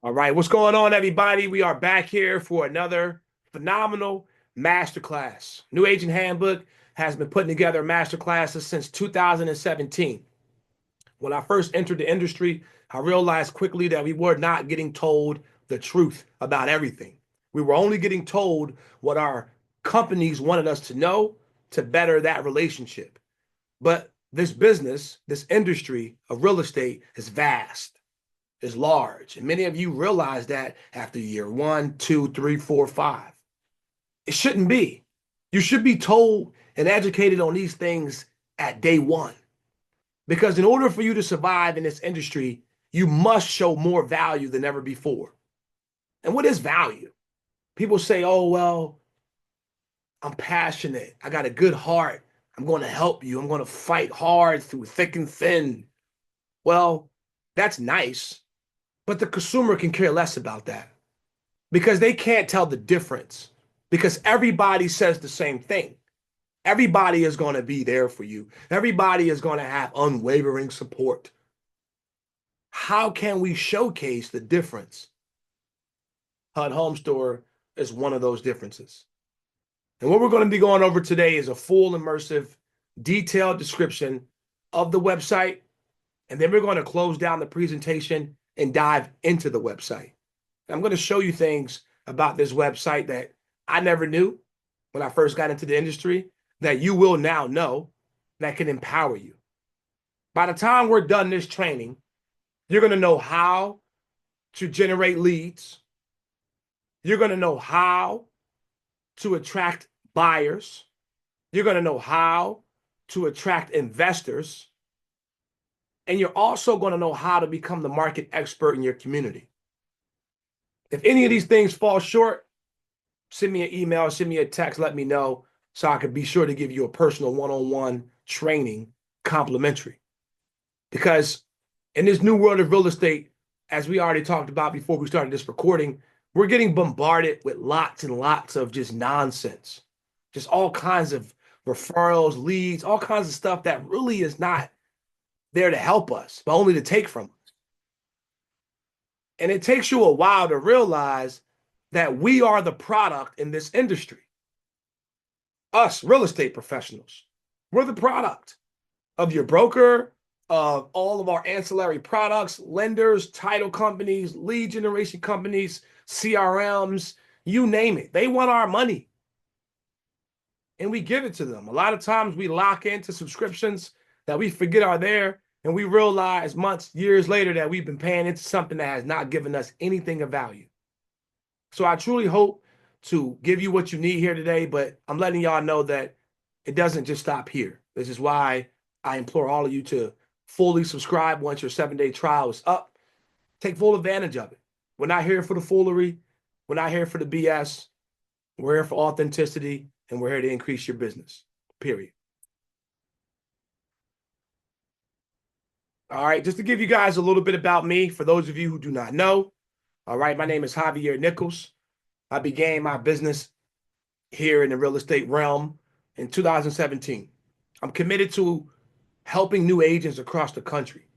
All right, what's going on, everybody? We are back here for another phenomenal masterclass. New Agent Handbook has been putting together masterclasses since 2017. When I first entered the industry, I realized quickly that we were not getting told the truth about everything. We were only getting told what our companies wanted us to know to better that relationship. But this business, this industry of real estate is vast, is large. And many of you realize that after year one, two, three, four, five. It shouldn't be. You should be told and educated on these things at day one. Because in order for you to survive in this industry, you must show more value than ever before. And what is value? People say, oh, well, I'm passionate. I got a good heart. I'm going to help you. I'm going to fight hard through thick and thin. Well, that's nice. But the consumer can care less about that because they can't tell the difference because everybody says the same thing. Everybody is going to be there for you. Everybody is going to have unwavering support. How can we showcase the difference? HUD Home Store is one of those differences. And what we're going to be going over today is a full immersive, detailed description of the website. And then we're going to close down the presentation and dive into the website. I'm going to show you things about this website that I never knew when I first got into the industry that you will now know that can empower you. By the time we're done this training, you're going to know how to generate leads. You're going to know how to attract buyers. You're going to know how to attract investors. And you're also going to know how to become the market expert in your community. If any of these things fall short, send me an email, send me a text, let me know so I can be sure to give you a personal one-on-one training complimentary. Because in this new world of real estate, as we already talked about before we started this recording, we're getting bombarded with lots and lots of just nonsense, just all kinds of referrals, leads, all kinds of stuff that really is not there to help us, but only to take from us. And it takes you a while to realize that we are the product in this industry. Us, real estate professionals, we're the product of your broker, of all of our ancillary products, lenders, title companies, lead generation companies, CRMs, you name it. They want our money. And we give it to them. A lot of times we lock into subscriptions that we forget are there, and we realize months, years later that we've been paying into something that has not given us anything of value. So I truly hope to give you what you need here today, but I'm letting y'all know that it doesn't just stop here. This is why I implore all of you to fully subscribe once your 7-day trial is up. Take full advantage of it. We're not here for the foolery. We're not here for the BS. We're here for authenticity, and we're here to increase your business, period. All right, just to give you guys a little bit about me, for those of you who do not know, all right, my name is Javier Nichols. I began my business here in the real estate realm in 2017. I'm committed to helping new agents across the country.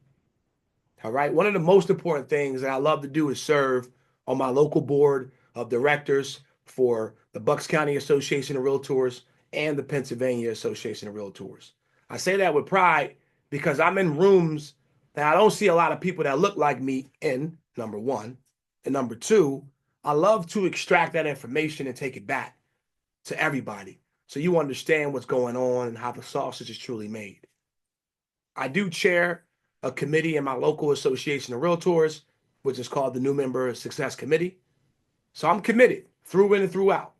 All right, one of the most important things that I love to do is serve on my local board of directors for the Bucks County Association of Realtors and the Pennsylvania Association of Realtors. I say that with pride because I'm in rooms that I don't see a lot of people that look like me in, number one. And number two, I love to extract that information and take it back to everybody so you understand what's going on and how the sausage is truly made. I do chair a committee in my local association of realtors, which is called the New Member Success Committee. So I'm committed through in and throughout.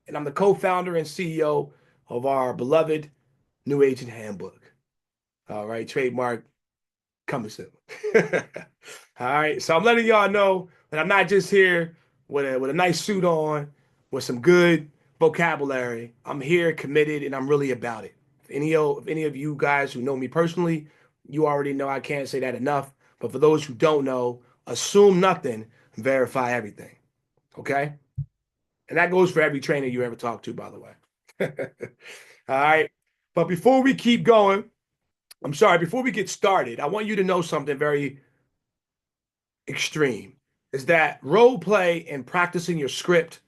And I'm the co-founder and CEO of our beloved New Agent Handbook. All right, trademark coming soon. All right, so I'm letting y'all know that I'm not just here with a nice suit on, with some good vocabulary. I'm here committed and I'm really about it. If any of you guys who know me personally, you already know I can't say that enough. But for those who don't know, assume nothing, verify everything. Okay? And that goes for every trainer you ever talk to, by the way. All right. But before we keep going, before we get started, I want you to know something very extreme. is that role play and practicing your script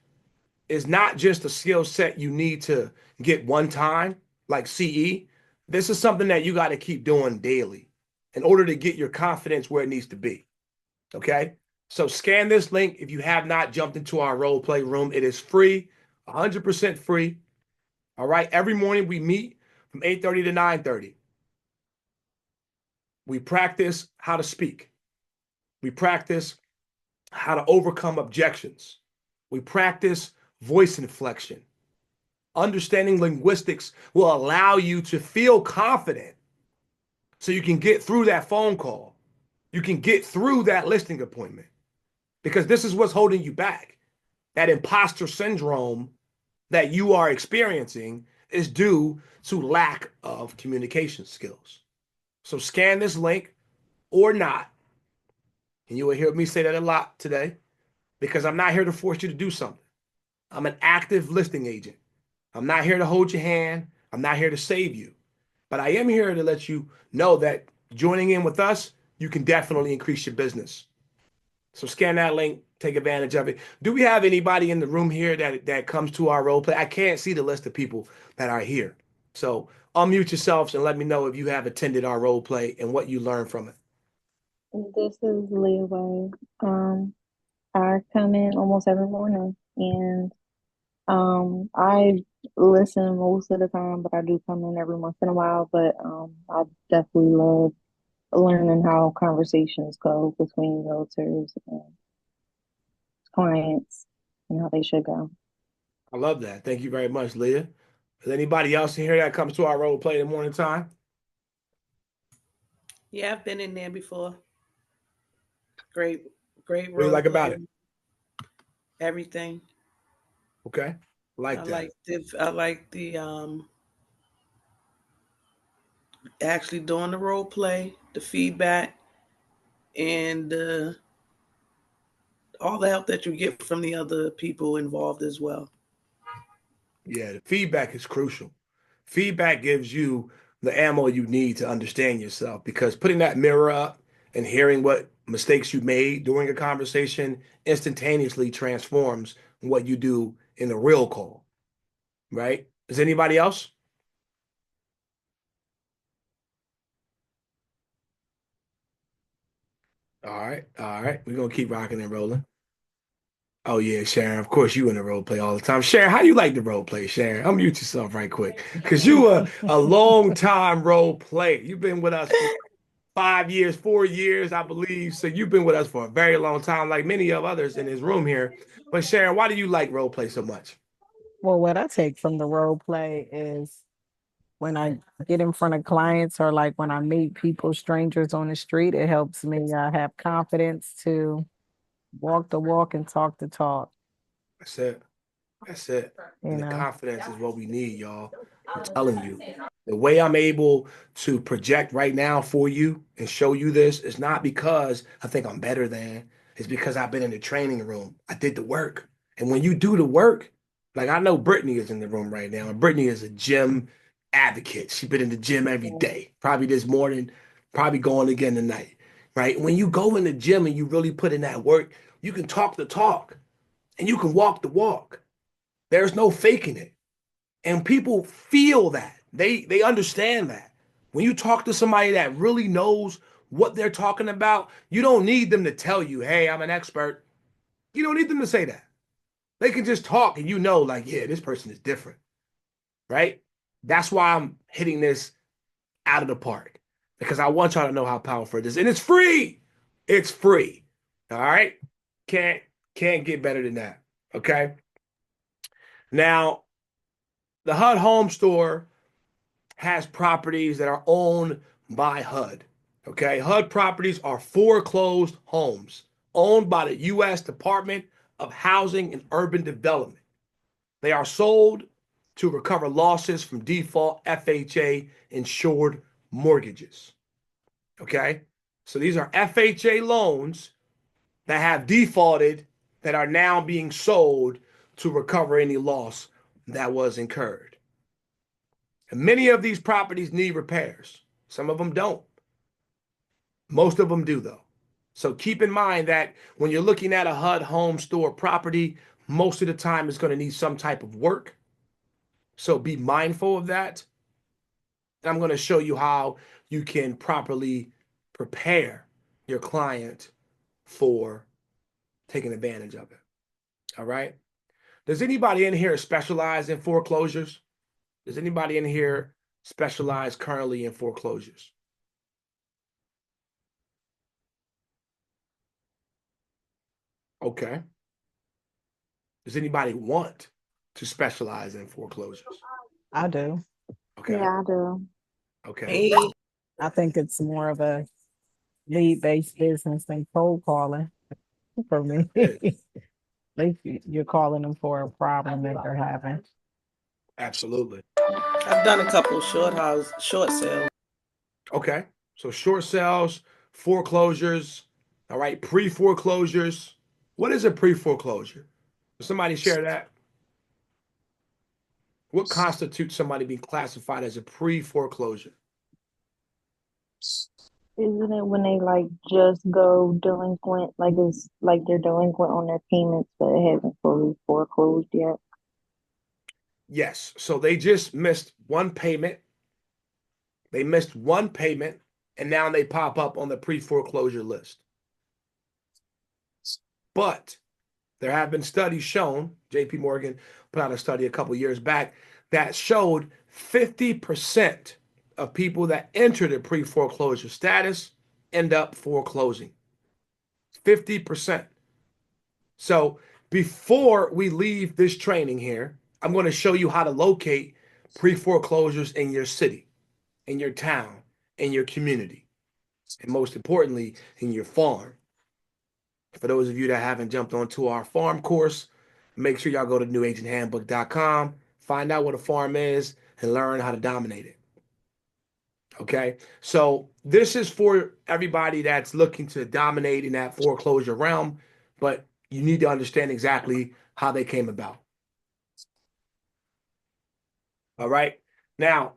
is not just a skill set you need to get one time, like CE. This is something that you got to keep doing daily in order to get your confidence where it needs to be. Okay. So scan this link if you have not jumped into our role play room. It is free, 100% free. All right. Every morning we meet from 8:30 to 9:30. We practice how to speak. We practice how to overcome objections. We practice voice inflection. Understanding linguistics will allow you to feel confident so you can get through that phone call. You can get through that listing appointment because this is what's holding you back. That imposter syndrome that you are experiencing is due to lack of communication skills. So scan this link or not, and you will hear me say that a lot today because I'm not here to force you to do something. I'm an active listing agent. I'm not here to hold your hand. I'm not here to save you. But I am here to let you know that joining in with us, you can definitely increase your business. So scan that link, take advantage of it. Do we have anybody in the room here that comes to our role play? I can't see the list of people that are here. So unmute yourselves and let me know if you have attended our role play and what you learned from it. This is Leeway. I come in almost every morning and I listen most of the time, but I do come in every once in a while. But I definitely love learning how conversations go between realtors and clients and how they should go. I love that. Thank you very much, Leah. Is anybody else in here that comes to our role play in the morning time? Yeah, I've been in there before. Great, great What do you role like about play. it? Everything. Okay. I Like that. like the actually doing the role play, the feedback, and all the help that you get from the other people involved as well. Yeah, the feedback is crucial. Feedback gives you the ammo you need to understand yourself because putting that mirror up and hearing what mistakes you made during a conversation instantaneously transforms what you do in a real call, right? Is anybody else? All right, all right. We're gonna keep rocking and rolling. Oh yeah, Sharon. Of course, you in the role play all the time. Sharon, how do you like the role play, Sharon? Unmute yourself right quick, because you are a long time role play. You've been with us for 5 years, 4 years, I believe. So you've been with us for a very long time, like many of others in this room here. But Sharon, why do you like role play so much? Well, what I take from the role play is when I get in front of clients or like when I meet people, strangers on the street, it helps me have confidence to walk the walk and talk the talk, That's it. That's it. you And the know. confidence is what we need, y'all. I'm telling you. The way I'm able to project right now for you and show you this is not because I think I'm better than, it's because I've been in the training room. I did the work. And when you do the work, like I know Brittany is in the room right now, and Brittany is a gym advocate. She's been in the gym every day, probably this morning, probably going again tonight, right? When you go in the gym and you really put in that work, you can talk the talk and you can walk the walk. There's no faking it. And people feel that. They understand that. When you talk to somebody that really knows what they're talking about, you don't need them to tell you, "Hey, I'm an expert." You don't need them to say that. They can just talk and you know like, "Yeah, this person is different." Right? That's why I'm hitting this out of the park because I want y'all to know how powerful it is. And it's free. It's free. All right? Can't can't get better than that. Okay? Now, the HUD Home Store has properties that are owned by HUD. Okay, HUD properties are foreclosed homes owned by the U.S. Department of Housing and Urban Development. They are sold to recover losses from default FHA insured mortgages. Okay, so these are FHA loans that have defaulted that are now being sold to recover any loss that was incurred. And many of these properties need repairs. Some of them don't. Most of them do, though. So keep in mind that when you're looking at a HUD home store property, most of the time it's going to need some type of work. So be mindful of that. And I'm going to show you how you can properly prepare your client for taking advantage of it. All right. Does anybody in here specialize in foreclosures? Does anybody in here specialize currently in foreclosures? Okay. Does anybody want to specialize in foreclosures? I do. Okay. Yeah, I do. Okay. Hey, I think it's more of a lead-based business than cold calling for me. Like you're calling them for a problem that they're having. Absolutely. I've done a couple short sales. Okay. So short sales, foreclosures, all right, pre-foreclosures. What is a pre-foreclosure? Does somebody share that? What constitutes somebody being classified as a pre-foreclosure? Isn't it when they like just go delinquent, like it's like they're delinquent on their payments, but it hasn't fully foreclosed yet? Yes. So they just missed one payment. They missed one payment, and now they pop up on the pre-foreclosure list. But there have been studies shown, JP Morgan put out a study a couple years back that showed 50% of people that enter the pre-foreclosure status end up foreclosing. 50%. So before we leave this training here, I'm going to show you how to locate pre-foreclosures in your city, in your town, in your community, and most importantly, in your farm. For those of you that haven't jumped onto our farm course, make sure y'all go to NewAgentHandbook.com, find out what a farm is, and learn how to dominate it. Okay, so this is for everybody that's looking to dominate in that foreclosure realm, but you need to understand exactly how they came about. All right, now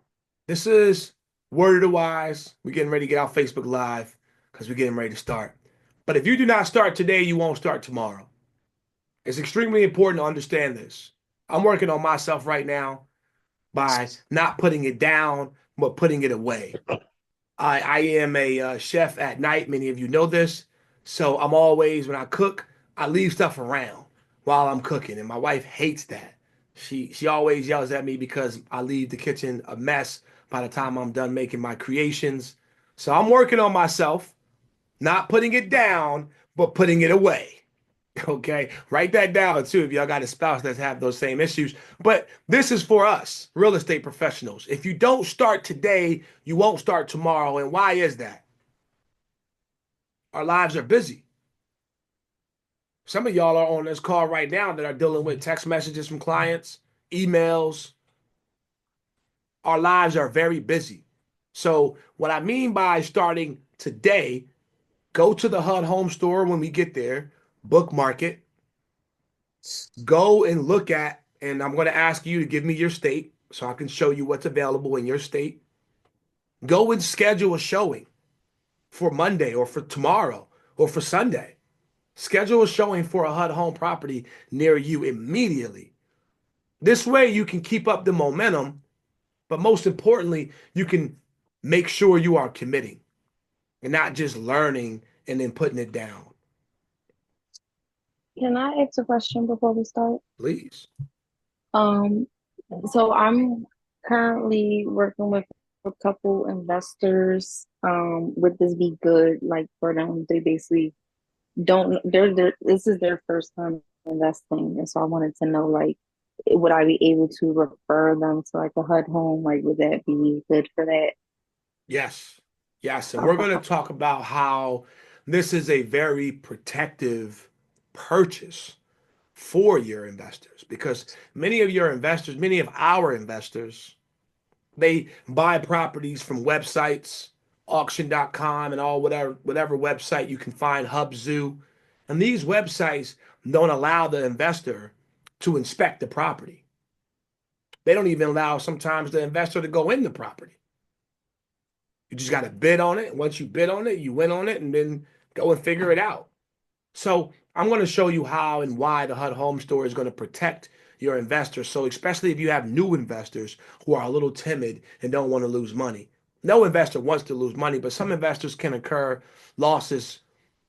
this is Word of the Wise. We're getting ready to get out Facebook Live because we're getting ready to start. But if you do not start today, you won't start tomorrow. It's extremely important to understand this. I'm working on myself right now by not putting it down, but putting it away. I am a chef at night. Many of you know this. So I'm always, when I cook, I leave stuff around while I'm cooking. And my wife hates that. She always yells at me because I leave the kitchen a mess by the time I'm done making my creations. So I'm working on myself, not putting it down, but putting it away. Okay, write that down too if y'all got a spouse that have those same issues. But this is for us, real estate professionals. If you don't start today, you won't start tomorrow. And why is that? Our lives are busy. Some of y'all are on this call right now that are dealing with text messages from clients, emails. Our lives are very busy. So what I mean by starting today, go to the HUD Home Store when we get there, bookmark it, go and look at, and I'm going to ask you to give me your state so I can show you what's available in your state. Go and schedule a showing for Monday or for tomorrow or for Sunday. Schedule a showing for a HUD home property near you immediately. This way you can keep up the momentum, but most importantly, you can make sure you are committing and not just learning and then putting it down. Can I ask a question before we start? Please. Um, so I'm currently working with a couple investors. Would this be good, like for them? They basically don't, this is their first time investing. And so I wanted to know, like, would I be able to refer them to like a HUD home? Like, would that be good for that? Yes. Yes. And we're Okay. going to talk about how this is a very protective purchase for your investors because many of your investors, many of our investors, they buy properties from websites, auction.com and all whatever website you can find, Hubzoo. And these websites don't allow the investor to inspect the property. They don't even allow sometimes the investor to go in the property. You just got to bid on it. Once you bid on it, you win on it, and then Go and figure it out. So I'm going to show you how and why the HUD Home Store is going to protect your investors. So especially if you have new investors who are a little timid and don't want to lose money. No investor wants to lose money, but some investors can incur losses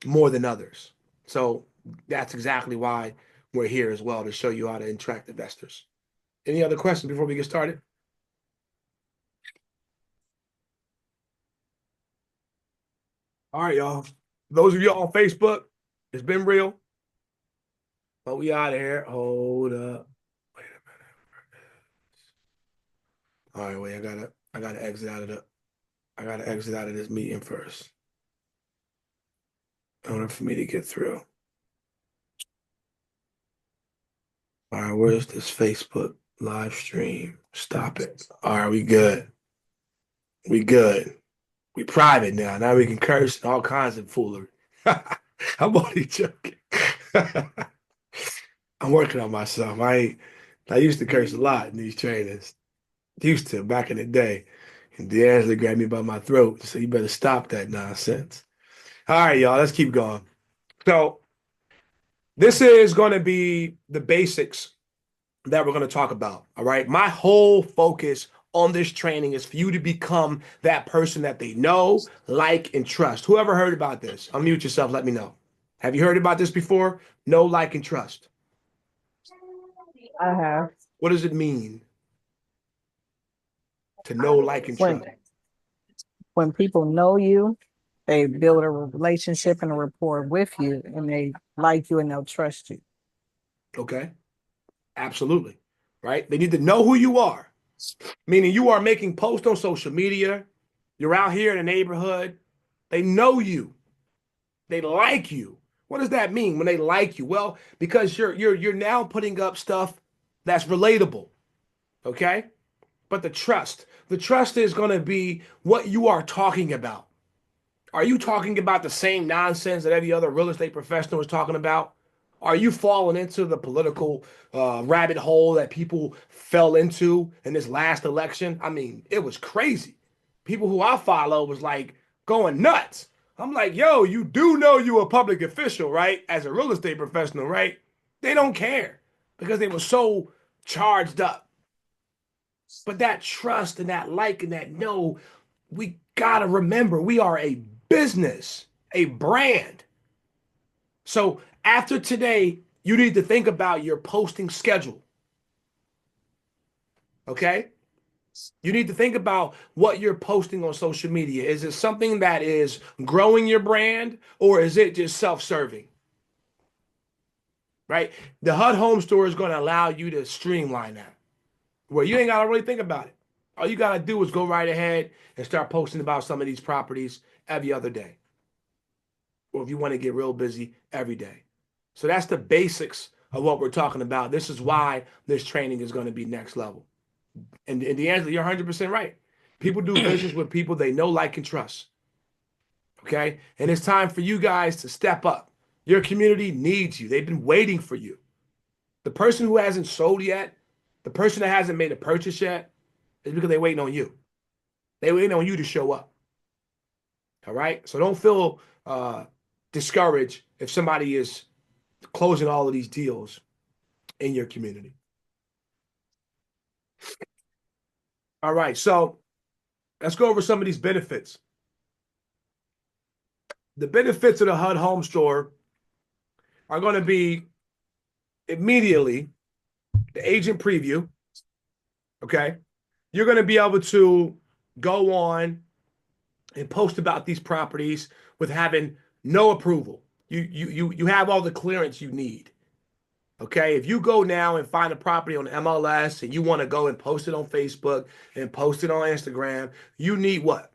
more than others. So that's exactly why we're here as well, to show you how to attract investors. Any other questions before we get started? All right, y'all. Those of you on Facebook, it's been real. But we out of here. Hold up. Wait a minute. All right, wait. I gotta exit out of this meeting first in order for me to get through. All right, where's this Facebook live stream? Stop it. All right, we good. We good. We private now. Now we can curse and all kinds of foolery. I'm only joking. I'm working on myself. I used to curse a lot in these trainings. Used to back in the day. And D'Angelo grabbed me by my throat and said, "You better stop that nonsense." All right, y'all, let's keep going. So this is going to be the basics that we're going to talk about. All right. My whole focus on this training is for you to become that person that they know, like, and trust. Whoever heard about this, unmute yourself. Let me know. Have you heard about this before? Know, like, and trust. I have. What does it mean to know, like, and When trust? when people know you, they build a relationship and a rapport with you, and they like you and they'll trust you. Okay. Absolutely. Right. They need to know who you are, meaning you are making posts on social media. You're out here in the neighborhood. They know you. They like you. What does that mean when they like you? Well, because you're now putting up stuff that's relatable. Okay? But the trust is going to be what you are talking about. Are you talking about the same nonsense that every other real estate professional is talking about? Are you falling into the political rabbit hole that people fell into in this last election? I mean, it was crazy. People who I follow was like going nuts. I'm like, yo, you do know you a public official, right? As a real estate professional, right? They don't care because they were so charged up. But that trust and that like and that know, we got to remember we are a business, a brand. So after today, you need to think about your posting schedule. Okay? You need to think about what you're posting on social media. Is it something that is growing your brand or is it just self-serving? Right? The HUD Home Store is going to allow you to streamline that where you ain't got to really think about it. All you got to do is go right ahead and start posting about some of these properties every other day. Or if you want to get real busy, every day. So that's the basics of what we're talking about. This is why this training is going to be next level. And the answer, you're 100% right. People do business with people they know, like, and trust. Okay? And it's time for you guys to step up. Your community needs you. They've been waiting for you. The person who hasn't sold yet, the person that hasn't made a purchase yet, is because they're waiting on you. They're waiting on you to show up. All right? So don't feel discouraged if somebody is closing all of these deals in your community. All right, so let's go over some of these benefits. The benefits of the HUD Home Store are going to be immediately the agent preview. Okay, you're going to be able to go on and post about these properties with having no approval. You have all the clearance you need. Okay, if you go now and find a property on MLS and you want to go and post it on Facebook and post it on Instagram, you need what?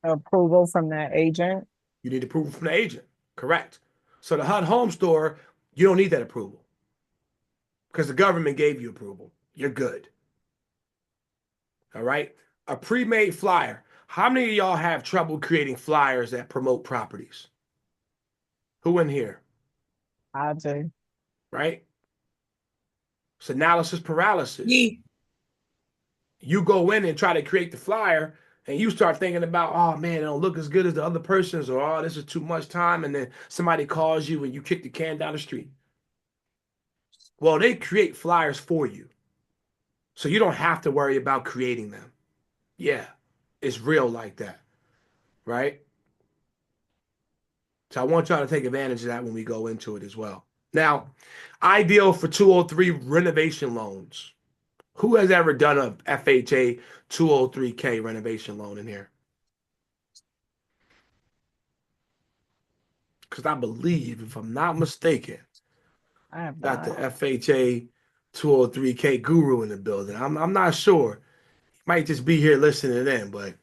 Approval from that agent. You need approval from the agent. Correct. So the HUD Home Store, you don't need that approval because the government gave you approval. You're good. All right. A pre-made flyer. How many of y'all have trouble creating flyers that promote properties? Who in here? I do. Right? It's analysis paralysis. Me. You go in and try to create the flyer. and you start thinking about, oh man, it don't look as good as the other person's, or oh, this is too much time, and then somebody calls you and you kick the can down the street. Well, they create flyers for you, so you don't have to worry about creating them. Yeah, it's real like that, right? So I want y'all to take advantage of that when we go into it as well. Now, ideal for 203 renovation loans. Who has ever done a FHA 203K renovation loan in here? Because I believe, if I'm not mistaken, I have got the not. FHA 203K guru in the building. I'm not sure. He might just be here listening in, but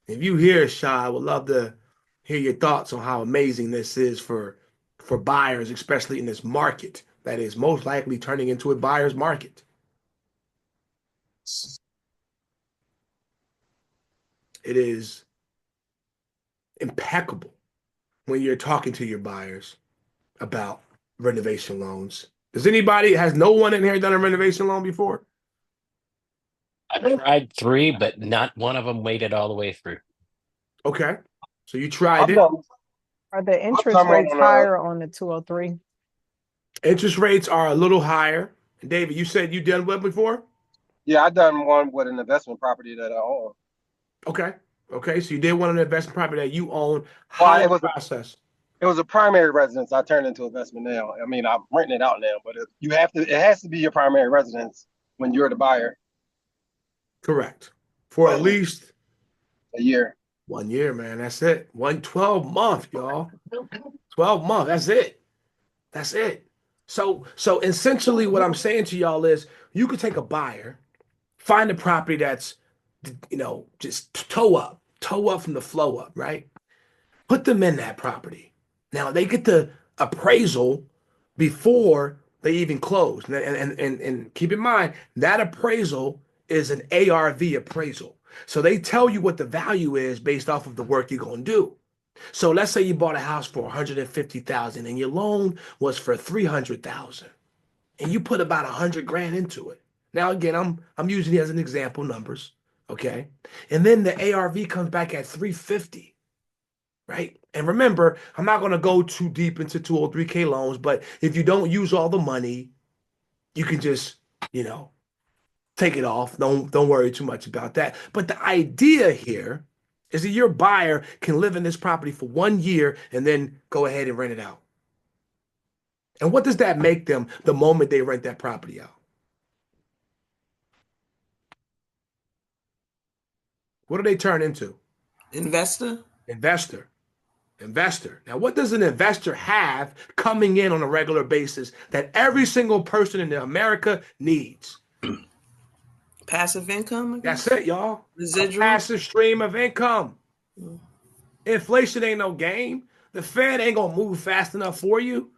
if you hear Shy, I would love to hear your thoughts on how amazing this is for buyers, especially in this market that is most likely turning into a buyer's market. It is impeccable when you're talking to your buyers about renovation loans. Has no one in here done a renovation loan before? I tried 3, but not one of them made it all the way through. Okay. So you tried I've it. done, Are the I've interest done one rates on higher on the 203? Interest rates are a little higher. And David, you said you done what before? yeah, I've done one with an investment property that I own. Okay. Okay. So you did one on an investment property that you own. How Well, was the process? it was a primary residence. I turned into investment now. I mean, I'm renting it out now, but it has to be your primary residence when you're the buyer. Correct. For at least A year. 1 year, man. That's it. 12 month, y'all. 12 month. That's it. That's it. So essentially what I'm saying to y'all is you could take a buyer, find a property that's, just toe up from the flow up, right? Put them in that property. Now they get the appraisal before they even close. And keep in mind that appraisal is an ARV appraisal. So they tell you what the value is based off of the work you're going to do. So let's say you bought a house for 150,000 and your loan was for 300,000 and you put about 100 grand into it. Now again, I'm using it as an example numbers, okay? And then the ARV comes back at 350, right? And remember, I'm not going to go too deep into 203K loans, but if you don't use all the money, you can just, take it off. Don't worry too much about that. But the idea here is that your buyer can live in this property for 1 year and then go ahead and rent it out. And what does that make them the moment they rent that property out? What do they turn into? Investor. Investor. Investor. Now, what does an investor have coming in on a regular basis that every single person in America needs? Passive income. I guess. That's it, y'all. Residual. A passive stream of income. Mm. Inflation ain't no game. The Fed ain't gonna move fast enough for you.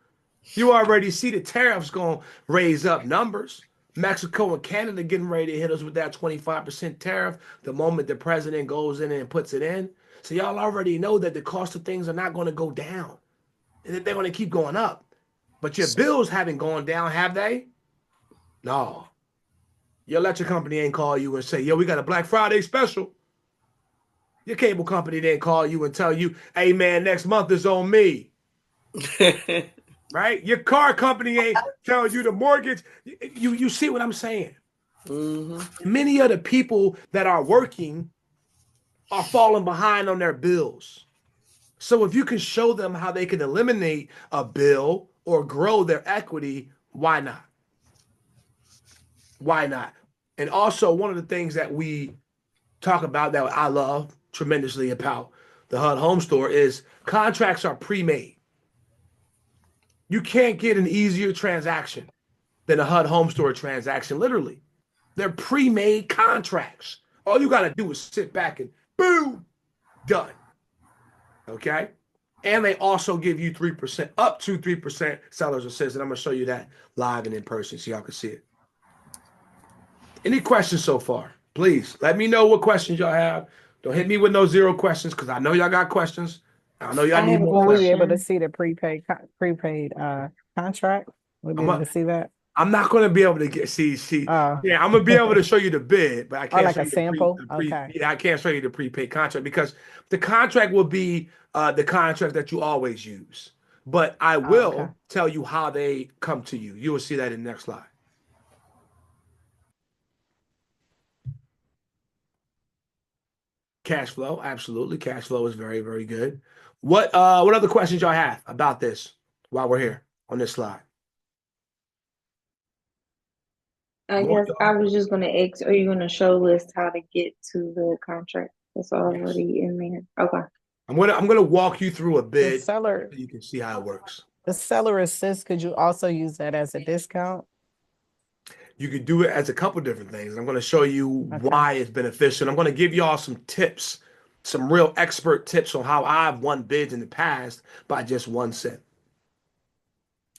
You already see the tariffs gonna raise up numbers. Mexico and Canada getting ready to hit us with that 25% tariff the moment the president goes in and puts it in. So y'all already know that the cost of things are not going to go down. And that they're going to keep going up. But your bills haven't gone down, have they? No. Your electric company ain't call you and say, yo, we got a Black Friday special. Your cable company didn't call you and tell you, hey man, next month is on me. Right? Your car company ain't telling you the mortgage. You see what I'm saying? Mm-hmm. Many of the people that are working are falling behind on their bills. So if you can show them how they can eliminate a bill or grow their equity, why not? Why not? And also, one of the things that we talk about that I love tremendously about the HUD Home Store is contracts are pre-made. You can't get an easier transaction than a HUD Home Store transaction, literally. They're pre-made contracts. All you got to do is sit back and boom, done. Okay? And they also give you 3%, up to 3% seller's assistance. I'm going to show you that live and in person so y'all can see it. Any questions so far? Please let me know what questions y'all have. Don't hit me with no zero questions because I know y'all got questions. I know y'all I need have a more Will we be able to question. see the prepaid contract? We'll be I'm able up. to see that. I'm not going to be able to see. Oh, Yeah, I'm gonna be able to show you the bid, but I or can't like show a you sample. Okay. yeah, I can't show you the prepaid contract because the contract will be the contract that you always use. But I Oh, okay. will tell you how they come to you. You will see that in the next slide. Cash flow, absolutely. Cash flow is very, very good. What other questions y'all have about this while we're here on this slide? I More guess I y'all? was just gonna ask, are you gonna show us how to get to the contract that's Yes. already in there? Okay. I'm gonna walk you through a The bid seller, so you can see how it works. the seller assist, could you also use that as a discount? You could do it as a couple different things. I'm going to show you Okay. why it's beneficial. I'm going to give y'all some tips, some real expert tips on how I've won bids in the past by just 1 cent.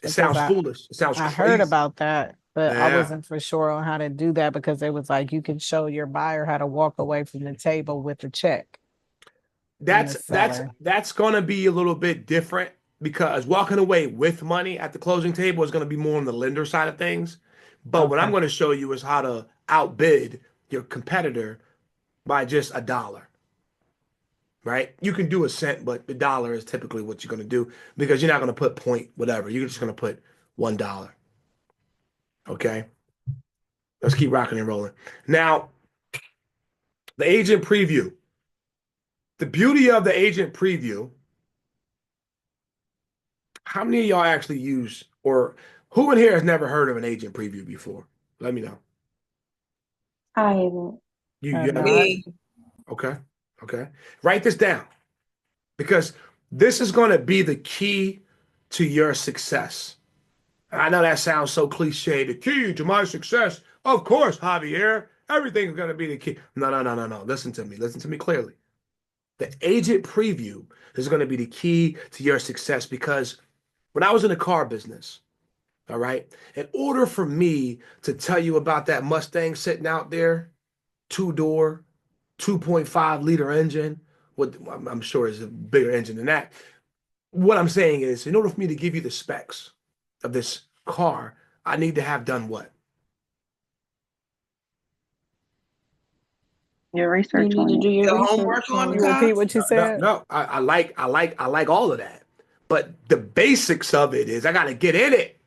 It Because sounds foolish. It sounds I heard crazy. about that, but I Yeah. wasn't for sure on how to do that because it was like you can show your buyer how to walk away from the table with a check and the That's that's seller. that's going to be a little bit different because walking away with money at the closing table is going to be more on the lender side of things. But what I'm Okay. going to show you is how to outbid your competitor by just a dollar. Right? You can do a cent, but the dollar is typically what you're going to do because you're not going to put point whatever. You're just going to put $1. Okay? Let's keep rocking and rolling. Now, the agent preview. The beauty of the agent preview, how many of y'all actually use or who in here has never heard of an agent preview before? Let me know. I haven't. You Have haven't? not. Me. Okay. Okay. Write this down because this is going to be the key to your success. I know that sounds so cliche. The key to my success, of course, Javier. Everything's going to be the key. No, no, no, no, no. Listen to me. Listen to me clearly. The agent preview is going to be the key to your success because when I was in the car business, all right, in order for me to tell you about that Mustang sitting out there, two-door, 2.5 liter engine, what I'm sure is a bigger engine than that. What I'm saying is, in order for me to give you the specs of this car, I need to have done what? Your You research need to on do your Your research homework on on the You it. car? repeat what you No, no, said? no. I like all of that. But the basics of it is I got to get in it.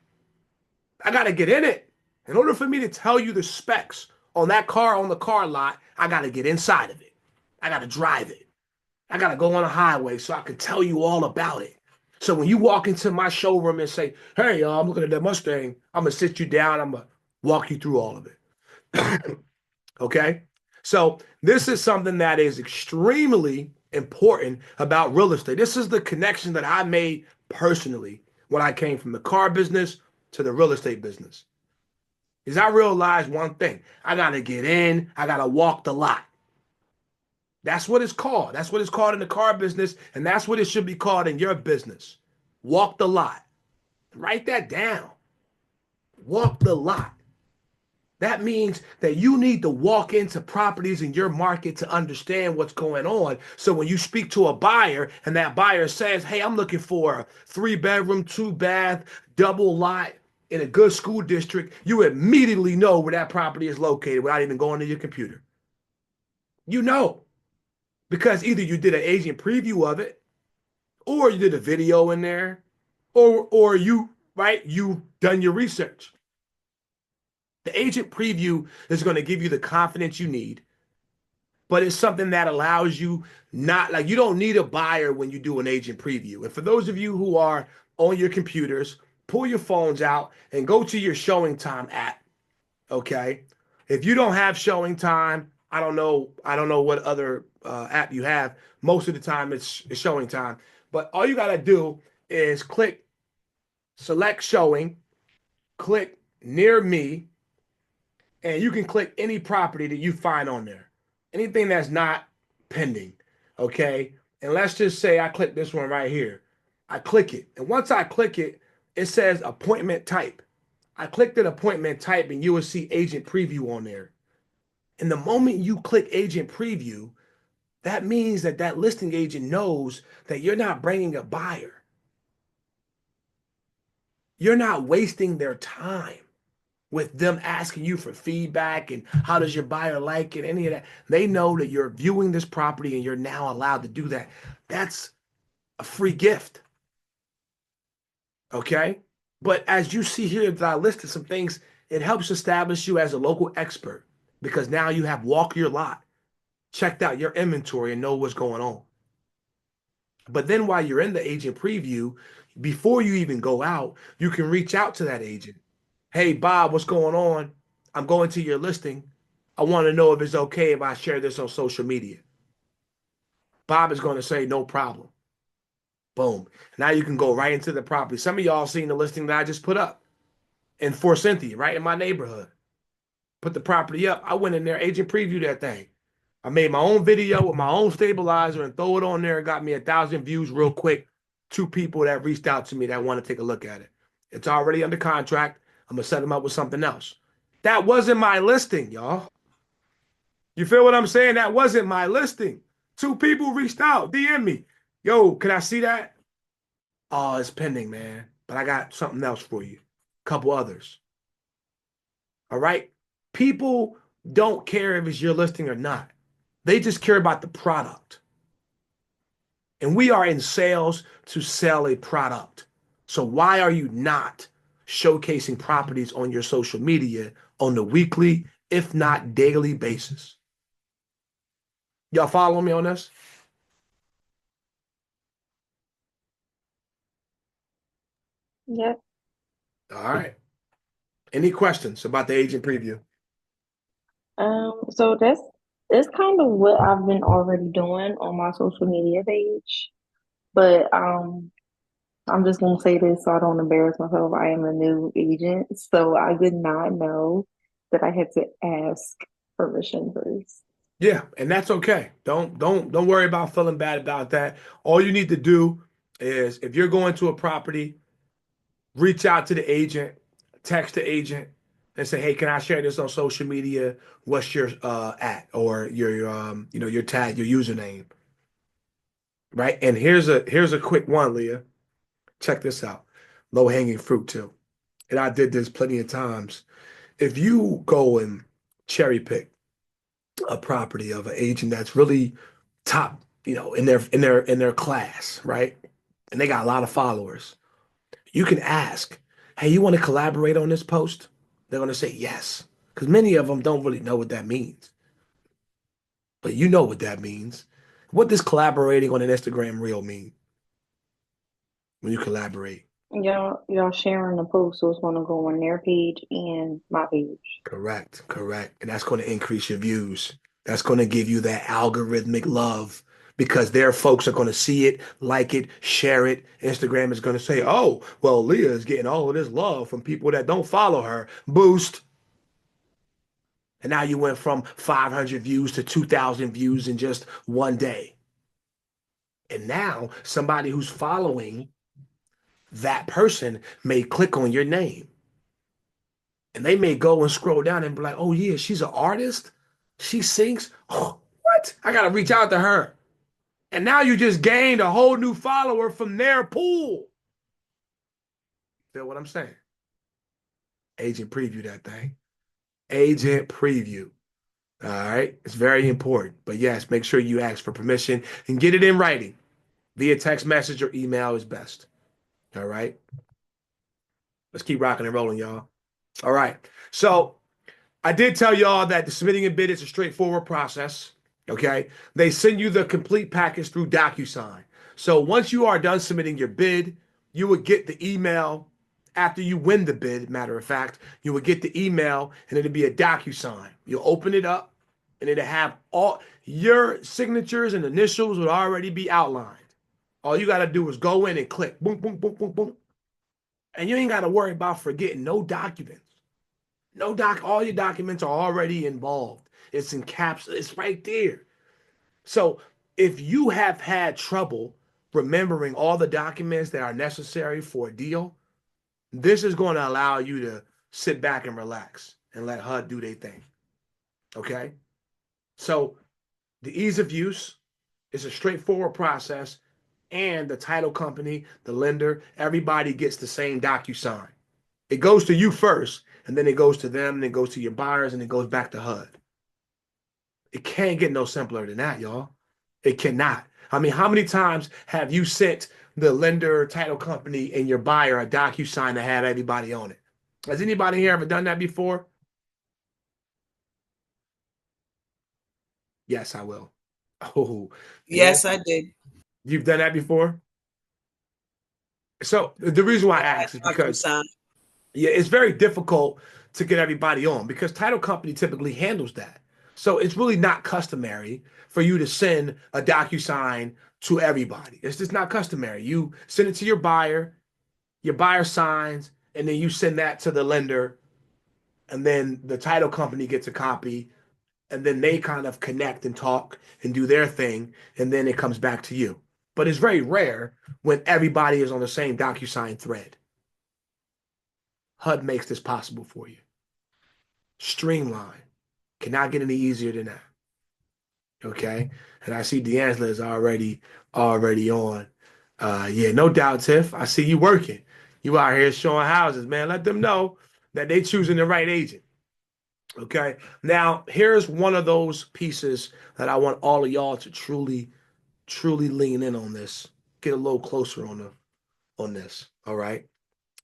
I got to get in it. In order for me to tell you the specs on that car on the car lot, I got to get inside of it. I got to drive it. I got to go on a highway so I can tell you all about it. So when you walk into my showroom and say, "Hey, y'all, I'm looking at that Mustang," I'm gonna sit you down. I'm gonna walk you through all of it. Okay. So this is something that is extremely important about real estate. This is the connection that I made personally when I came from the car business to the real estate business. Is I realized one thing. I gotta get in, I gotta walk the lot. That's what it's called. That's what it's called in the car business, and that's what it should be called in your business. Walk the lot. Write that down. Walk the lot. That means that you need to walk into properties in your market to understand what's going on. So when you speak to a buyer and that buyer says, "Hey, I'm looking for a 3 bedroom, 2 bath, double lot in a good school district," you immediately know where that property is located without even going to your computer. You know, because either you did an agent preview of it, or you did a video in there, or you, right, you done your research. The agent preview is going to give you the confidence you need, but it's something that allows you not like you don't need a buyer when you do an agent preview. And for those of you who are on your computers, pull your phones out and go to your Showing Time app. Okay. If you don't have Showing Time, I don't know. I don't know what other app you have. Most of the time it's Showing Time. But all you got to do is select showing, click near me, and you can click any property that you find on there. Anything that's not pending, okay? And let's just say I click this one right here. I click it. And once I click it, it says appointment type. I clicked an appointment type and you will see agent preview on there. And the moment you click agent preview, that means that that listing agent knows that you're not bringing a buyer. You're not wasting their time. with them asking you for feedback and how does your buyer like it, any of that. They know that you're viewing this property and you're now allowed to do that. That's a free gift. Okay? But as you see here that I listed some things, it helps establish you as a local expert because now you have walked your lot, checked out your inventory, and know what's going on. But then while you're in the agent preview, before you even go out, you can reach out to that agent. Hey, Bob, what's going on? I'm going to your listing. I want to know if it's okay if I share this on social media. Bob is going to say, no problem. Boom. Now you can go right into the property. Some of y'all seen the listing that I just put up in Fort Cynthia, right in my neighborhood. Put the property up. I went in there, agent preview that thing. I made my own video with my own stabilizer and throw it on there. It got me 1,000 views real quick. 2 people that reached out to me that want to take a look at it. It's already under contract. I'm going to set them up with something else. That wasn't my listing, y'all. You feel what I'm saying? That wasn't my listing. 2 people reached out, DM me. Yo, can I see that? Oh, it's pending, man. But I got something else for you. A couple others. All right? People don't care if it's your listing or not. They just care about the product. And we are in sales to sell a product. So why are you not showcasing properties on your social media on the weekly, if not daily basis? Y'all follow me on this? Yep. All right. Any questions about the agent preview? So that's kind of what I've been already doing on my social media page. But I'm just gonna say this so I don't embarrass myself. I am a new agent, so I did not know that I had to ask permission first. Yeah, and that's okay. Don't worry about feeling bad about that. All you need to do is if you're going to a property, reach out to the agent, text the agent, and say, "Hey, can I share this on social media? What's your at or your your tag, your username?" Right? And here's a quick one, Leah. Check this out. Low hanging fruit too. And I did this plenty of times. If you go and cherry pick a property of an agent that's really top, in their class, right? And they got a lot of followers. You can ask, "Hey, you want to collaborate on this post?" They're going to say yes, because many of them don't really know what that means. But you know what that means. What does collaborating on an Instagram reel mean when you collaborate? Y'all sharing the post, so it's gonna go on their page and my page. Correct, correct. And that's going to increase your views. That's going to give you that algorithmic love because their folks are going to see it, like it, share it. Instagram is going to say, oh, well, Leah is getting all of this love from people that don't follow her. Boost. And now you went from 500 views to 2,000 views in just one day. And now somebody who's following that person may click on your name. And they may go and scroll down and be like, oh, yeah, she's an artist. She sings. Oh, what? I got to reach out to her. And now you just gained a whole new follower from their pool. Feel what I'm saying? Agent preview that thing. Agent preview. All right. It's very important. But yes, make sure you ask for permission and get it in writing. Via text message or email is best. All right. Let's keep rocking and rolling, y'all. All right. So I did tell y'all that the submitting a bid is a straightforward process. Okay. They send you the complete package through DocuSign. So once you are done submitting your bid, you would get the email after you win the bid. Matter of fact, you would get the email and it'll be a DocuSign. You'll open it up and it'll have all your signatures and initials would already be outlined. All you got to do is go in and click boom, boom, boom, boom, boom. And you ain't got to worry about forgetting no documents. All your documents are already involved. It's in caps, it's right there. So if you have had trouble remembering all the documents that are necessary for a deal, this is going to allow you to sit back and relax and let HUD do their thing. Okay? So the ease of use is a straightforward process, and the title company, the lender, everybody gets the same DocuSign. It goes to you first, and then it goes to them, and it goes to your buyers, and it goes back to HUD. It can't get no simpler than that, y'all. It cannot. I mean, how many times have you sent the lender, title company, and your buyer a DocuSign to have everybody on it? Has anybody here ever done that before? Yes, I will. Oh, Yes, I did. you've done that before? So the reason why I ask is because DocuSign. yeah, it's very difficult to get everybody on because title company typically handles that. So it's really not customary for you to send a DocuSign to everybody. It's just not customary. You send it to your buyer signs, and then you send that to the lender, and then the title company gets a copy, and then they kind of connect and talk and do their thing, and then it comes back to you. But it's very rare when everybody is on the same DocuSign thread. HUD makes this possible for you. Streamline. Cannot get any easier than that. Okay. And I see D'Angela is already on. Yeah, no doubt, Tiff. I see you working. You out here showing houses, man. Let them know that they choosing the right agent. Okay. Now, here's one of those pieces that I want all of y'all to truly lean in on this. Get a little closer on this. All right.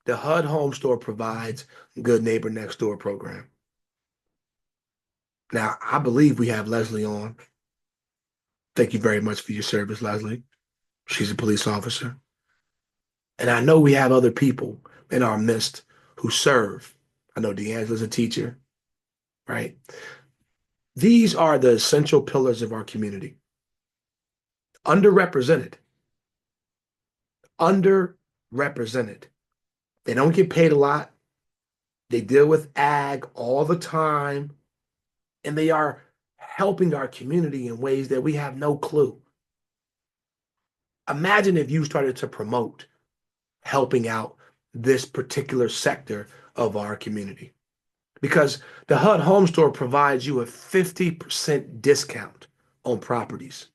The HUD Home Store provides Good Neighbor Next Door program. Now, I believe we have Leslie on. Thank you very much for your service, Leslie. She's a police officer. And I know we have other people in our midst who serve. I know D'Angela's a teacher, right? These are the essential pillars of our community. Underrepresented. Underrepresented. They don't get paid a lot. They deal with ag all the time. And they are helping our community in ways that we have no clue. Imagine if you started to promote helping out this particular sector of our community. Because the HUD Home Store provides you a 50% discount on properties.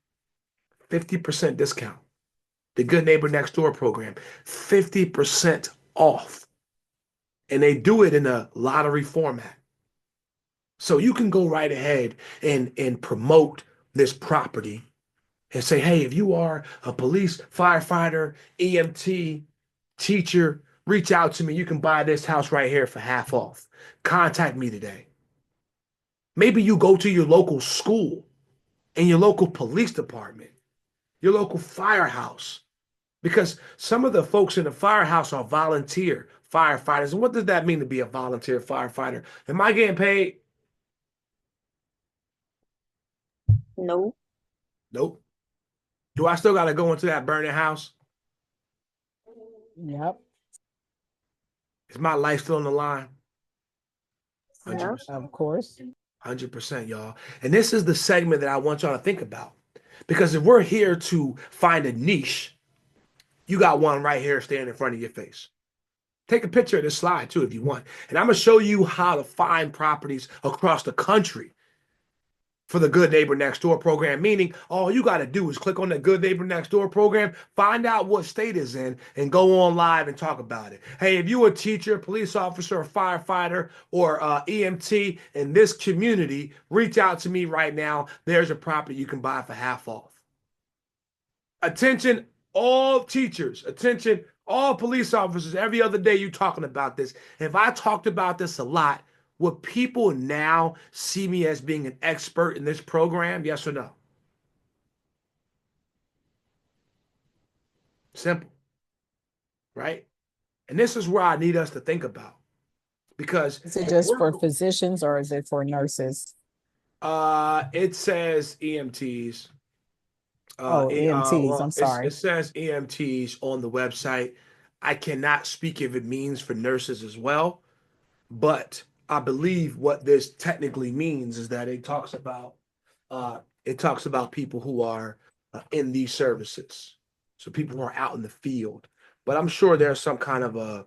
50% discount. The Good Neighbor Next Door program, 50% off. And they do it in a lottery format. So you can go right ahead and promote this property and say, hey, if you are a police, firefighter, EMT, teacher, reach out to me. You can buy this house right here for half off. Contact me today. Maybe you go to your local school and your local police department, your local firehouse, because some of the folks in the firehouse are volunteer firefighters. And what does that mean to be a volunteer firefighter? Am I getting paid? No. Nope. Do I still got to go into that burning house? Yep, Is my life still on the line? Yeah. 100%. of course. 100%, y'all. And this is the segment that I want y'all to think about. Because if we're here to find a niche, you got one right here standing in front of your face. Take a picture of this slide too if you want. And I'm going to show you how to find properties across the country for the Good Neighbor Next Door program, meaning all you got to do is click on the Good Neighbor Next Door program, find out what state is in, and go on live and talk about it. Hey, if you're a teacher, police officer, a firefighter, or EMT in this community, reach out to me right now. There's a property you can buy for half off. Attention, all teachers, attention, all police officers, every other day you talking about this. If I talked about this a lot, would people now see me as being an expert in this program? Yes or no? Simple, right? And this is where I need us to think about because Is it just for physicians or is it for nurses? it says EMTs. EMTs. Well, I'm sorry. it says EMTs on the website. I cannot speak if it means for nurses as well. But I believe what this technically means is that it talks about people who are in these services. So people who are out in the field. But I'm sure there's some kind of a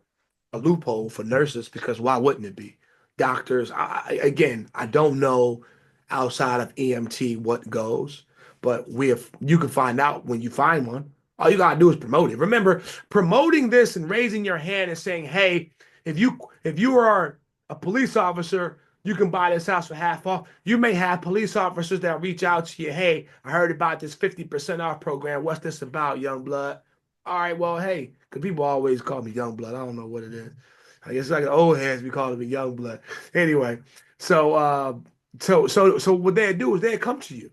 loophole for nurses because why wouldn't it be? Doctors, again, I don't know outside of EMT what goes, but you can find out when you find one. All you gotta do is promote it. Remember, promoting this and raising your hand and saying, hey, if you are a police officer, you can buy this house for half off. You may have police officers that reach out to you. Hey, I heard about this 50% off program. What's this about, young blood? All right, well, hey, because people always call me young blood. I don't know what it is. I guess like the old heads be calling me young blood. Anyway, so what they do is they come to you.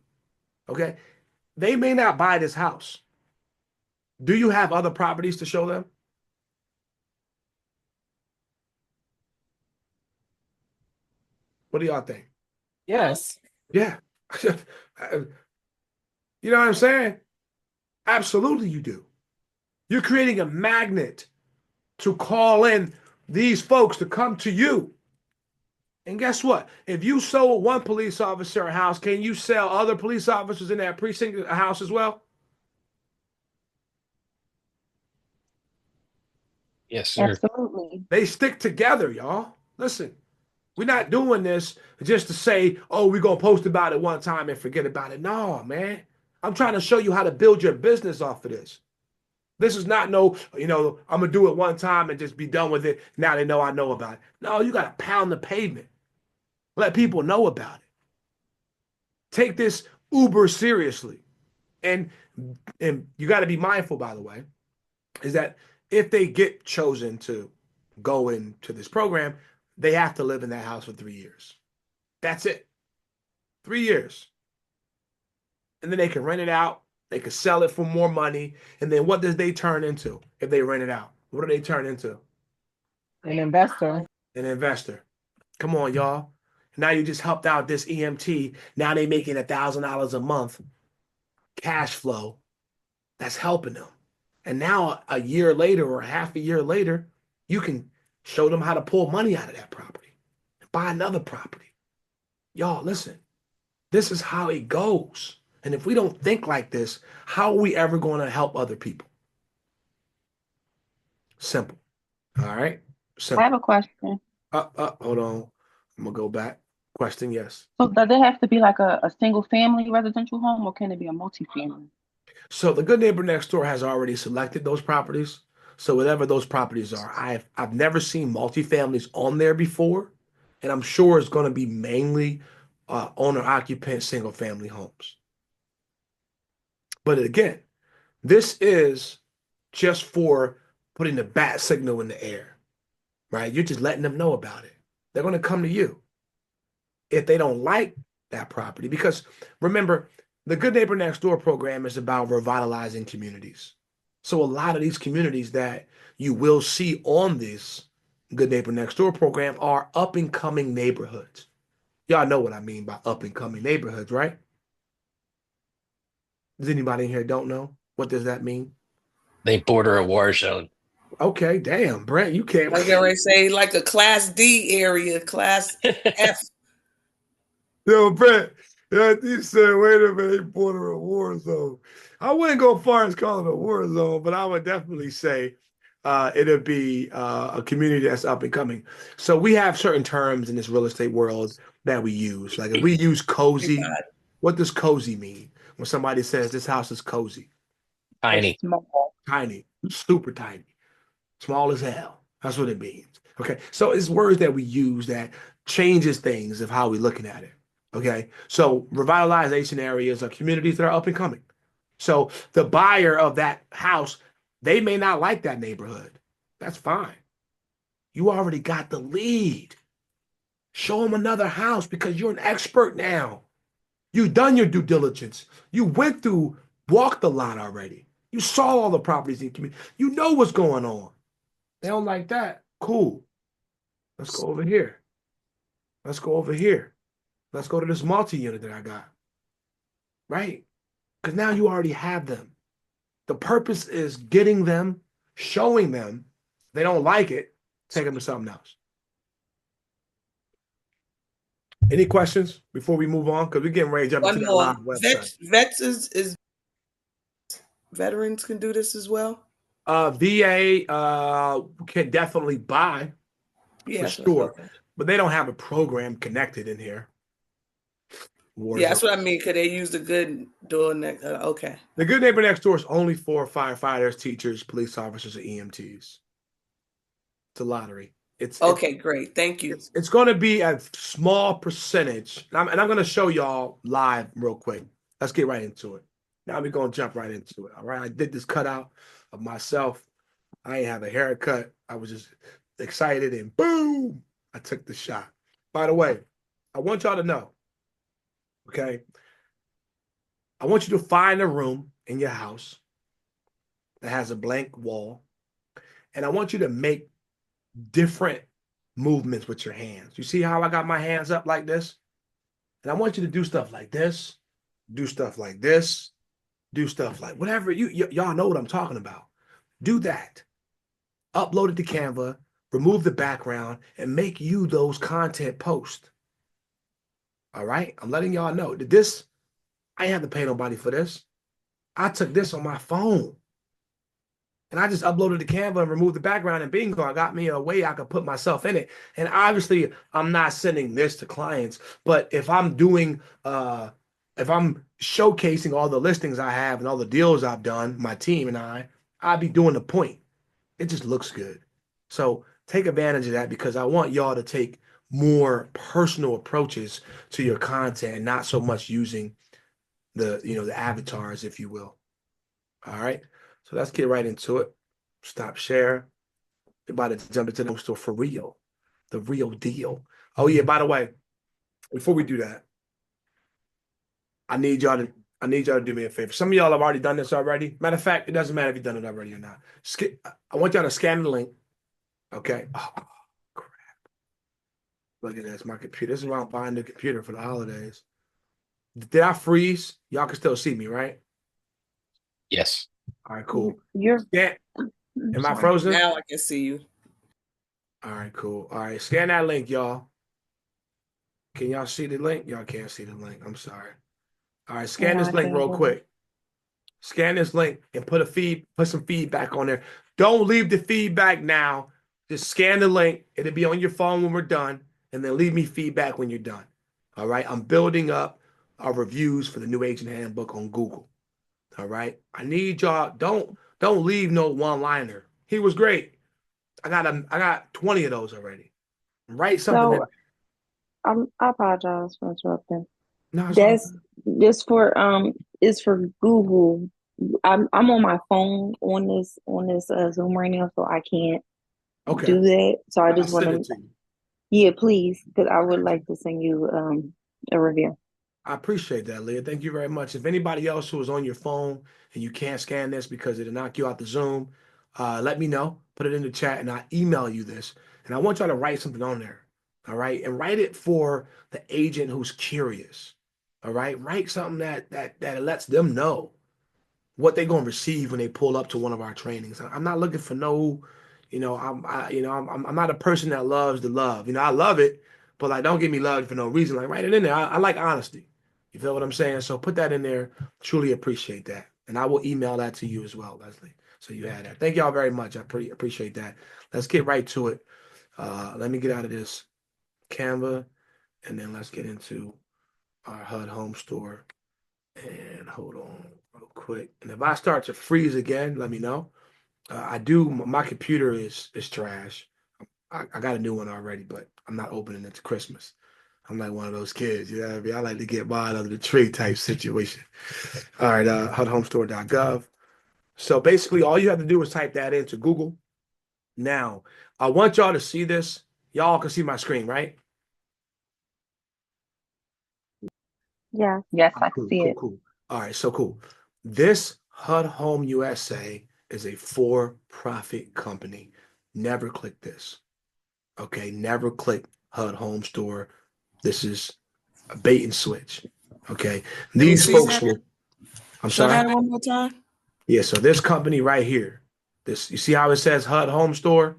Okay, they may not buy this house. Do you have other properties to show them? What do y'all think? Yes. Yeah. You know what I'm saying? Absolutely, you do. You're creating a magnet to call in these folks to come to you. And guess what? If you sold one police officer a house, can you sell other police officers in that precinct a house as well? Yes, sir. Absolutely. They stick together, y'all. Listen, we're not doing this just to say, oh, we're going to post about it one time and forget about it. No, man. I'm trying to show you how to build your business off of this. This is not no, I'm going to do it one time and just be done with it. Now they know I know about it. No, you got to pound the pavement. Let people know about it. Take this uber seriously. And you got to be mindful, by the way, is that if they get chosen to go into this program, they have to live in that house for 3 years. That's it. 3 years. And then they can rent it out. They can sell it for more money. And then what does they turn into if they rent it out? What do they turn into? An investor. An investor. Come on, y'all. Now you just helped out this EMT. Now they making $1,000 a month cash flow. That's helping them. And now a year later or half a year later, you can show them how to pull money out of that property and buy another property. Y'all, listen, this is how it goes. And if we don't think like this, how are we ever going to help other people? Simple. All right? I Simple. have a question. Hold on. I'm going to go back. Question, yes. So does it have to be like a single family residential home, or can it be a multi-family? So the good neighbor next door has already selected those properties. So whatever those properties are, I've never seen multifamilies on there before, and I'm sure it's going to be mainly owner occupant single family homes. But again, this is just for putting the bat signal in the air, right? You're just letting them know about it. They're going to come to you if they don't like that property, because remember, the Good Neighbor Next Door program is about revitalizing communities. So a lot of these communities that you will see on this Good Neighbor Next Door program are up and coming neighborhoods. Y'all know what I mean by up and coming neighborhoods, right? Does anybody in here don't know? What does that mean? They border a war zone. Okay, damn, Brent, you can't. I was going to say like a Class D area, Class F. Yo, Brent, you said, wait a minute, they border a war zone. I wouldn't go far as calling it a war zone, but I would definitely say it'll be a community that's up and coming. So we have certain terms in this real estate world that we use. Like if we use cozy, what does cozy mean? When somebody says this house is cozy, Tiny. It's small. tiny, super tiny, small as hell. That's what it means. Okay, so it's words that we use that changes things of how we're looking at it. Okay, so revitalization areas are communities that are up and coming. So the buyer of that house, they may not like that neighborhood. That's fine. You already got the lead. Show them another house because you're an expert now. You've done your due diligence. You went through, walked the lot already. You saw all the properties in the community. You know what's going on. They don't like that. Cool. Let's go over here. Let's go over here. Let's go to this multi-unit that I got. Right? Because now you already have them. The purpose is getting them, showing them. They don't like it, take them to something else. Any questions before we move on? Because we're getting ready to jump into One that more. live website. Vets is veterans can do this as well. VA can definitely buy Yeah, for sure, but they don't have a program connected in here. Yeah, that's what I mean. Could they use the good door next? Okay. The Good Neighbor Next Door is only for firefighters, teachers, police officers, and EMTs. It's a lottery. It's Okay, great. Thank you. it's going to be a small percentage, and I'm going to show y'all live real quick. Let's get right into it. Now we're going to jump right into it. All right, I did this cutout of myself. I ain't have a haircut. I was just excited, and boom, I took the shot. By the way, I want y'all to know, okay? I want you to find a room in your house that has a blank wall, and I want you to make different movements with your hands. You see how I got my hands up like this? And I want you to do stuff like this, do stuff like this, do stuff like whatever y'all know what I'm talking about. Do that. Upload it to Canva, remove the background, and make you those content posts. All right? I'm letting y'all know that this, I ain't have to pay nobody for this. I took this on my phone. And I just uploaded to Canva and removed the background, and bingo, I got me a way I could put myself in it. And obviously, I'm not sending this to clients, but if I'm doing, if I'm showcasing all the listings I have and all the deals I've done, my team and I'd be doing the point. It just looks good. So take advantage of that because I want y'all to take more personal approaches to your content and not so much using the avatars, if you will. All right. So let's get right into it. Stop share. We're about to jump into the store for real. The real deal. Oh, yeah, by the way, before we do that, I need y'all to do me a favor. Some of y'all have already done this already. Matter of fact, it doesn't matter if you've done it already or not. I want y'all to scan the link. Okay. Oh, crap. Look at this. My computer. This is why I'm buying the computer for the holidays. Did I freeze? Y'all can still see me, right? Yes. All right, cool. You're Scan. Am I sorry. frozen? Now I can see you. All right, cool. All right, scan that link, y'all. Can y'all see the link? Y'all can't see the link. I'm sorry. All right, scan Yeah, this I link can't real hear quick. Scan this link and put some feedback on there. Don't leave the feedback now. Just scan the link. It'll be on your phone when we're done, and then leave me feedback when you're done. All right. I'm building up our reviews for the New Agent Handbook on Google. All right. I need y'all. Don't leave no one-liner. He was great. I got 20 of those already. Write something So that. I apologize for interrupting. No, it's all That's good. this for it's for Google. I'm on my phone on this Zoom right now, so I can't Okay. do that. So I I'll just want send it to, to you. yeah, please, because I I would got you. like to send you a review. I appreciate that, Leah. Thank you very much. If anybody else who is on your phone and you can't scan this because it'll knock you out the Zoom, let me know. Put it in the chat and I'll email you this. And I want y'all to write something on there. All right. And write it for the agent who's curious. All right. Write something that lets them know what they're going to receive when they pull up to one of our trainings. I'm not looking for no, I'm not a person that loves the love. I love it, but like, don't give me love for no reason. Like, write it in there. I like honesty. You feel what I'm saying? So put that in there. Truly appreciate that. And I will email that to you as well, Leslie. So you had that. Thank y'all very much. I pretty appreciate that. Let's get right to it. Let me get out of this Canva and then let's get into our HUD home store. And hold on real quick. And if I start to freeze again, let me know. My computer is trash. I got a new one already, but I'm not opening it to Christmas. I'm like one of those kids, you know what I mean? I like to get mine under the tree type situation. All right, HUD Homestore.gov. So basically, all you have to do is type that into Google. Now, I want y'all to see this. Y'all can see my screen, right? Yeah, Yes, All right, I can cool, see cool, it. cool. All right, so cool. This HUD Home USA is a for-profit company. Never click this. Okay, never click HUD Home Store. This is a bait and switch. Okay, Let me these see folks that. will. I'm Show sorry. that one more time. Yeah, so this company right here, this you see how it says HUD Home Store?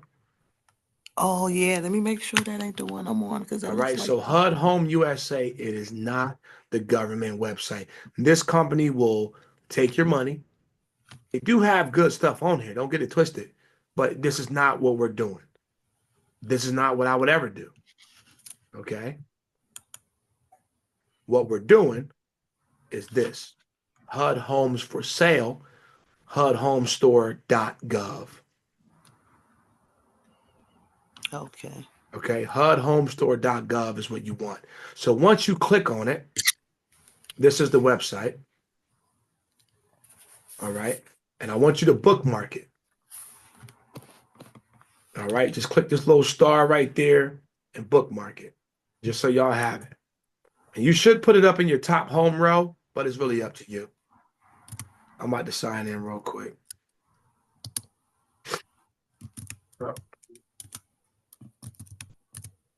Oh yeah, let me make sure that ain't the one I'm on because that All looks right, like. so HUD Home USA, it is not the government website. This company will take your money. They do have good stuff on here. Don't get it twisted. But this is not what we're doing. This is not what I would ever do. Okay. What we're doing is this HUD Homes for Sale, HUD Homestore.gov. Okay. Okay, HUD Homestore.gov is what you want. So once you click on it, this is the website. All right. And I want you to bookmark it. All right. Just click this little star right there and bookmark it, just so y'all have it. And you should put it up in your top home row, but it's really up to you. I'm about to sign in real quick. Oh,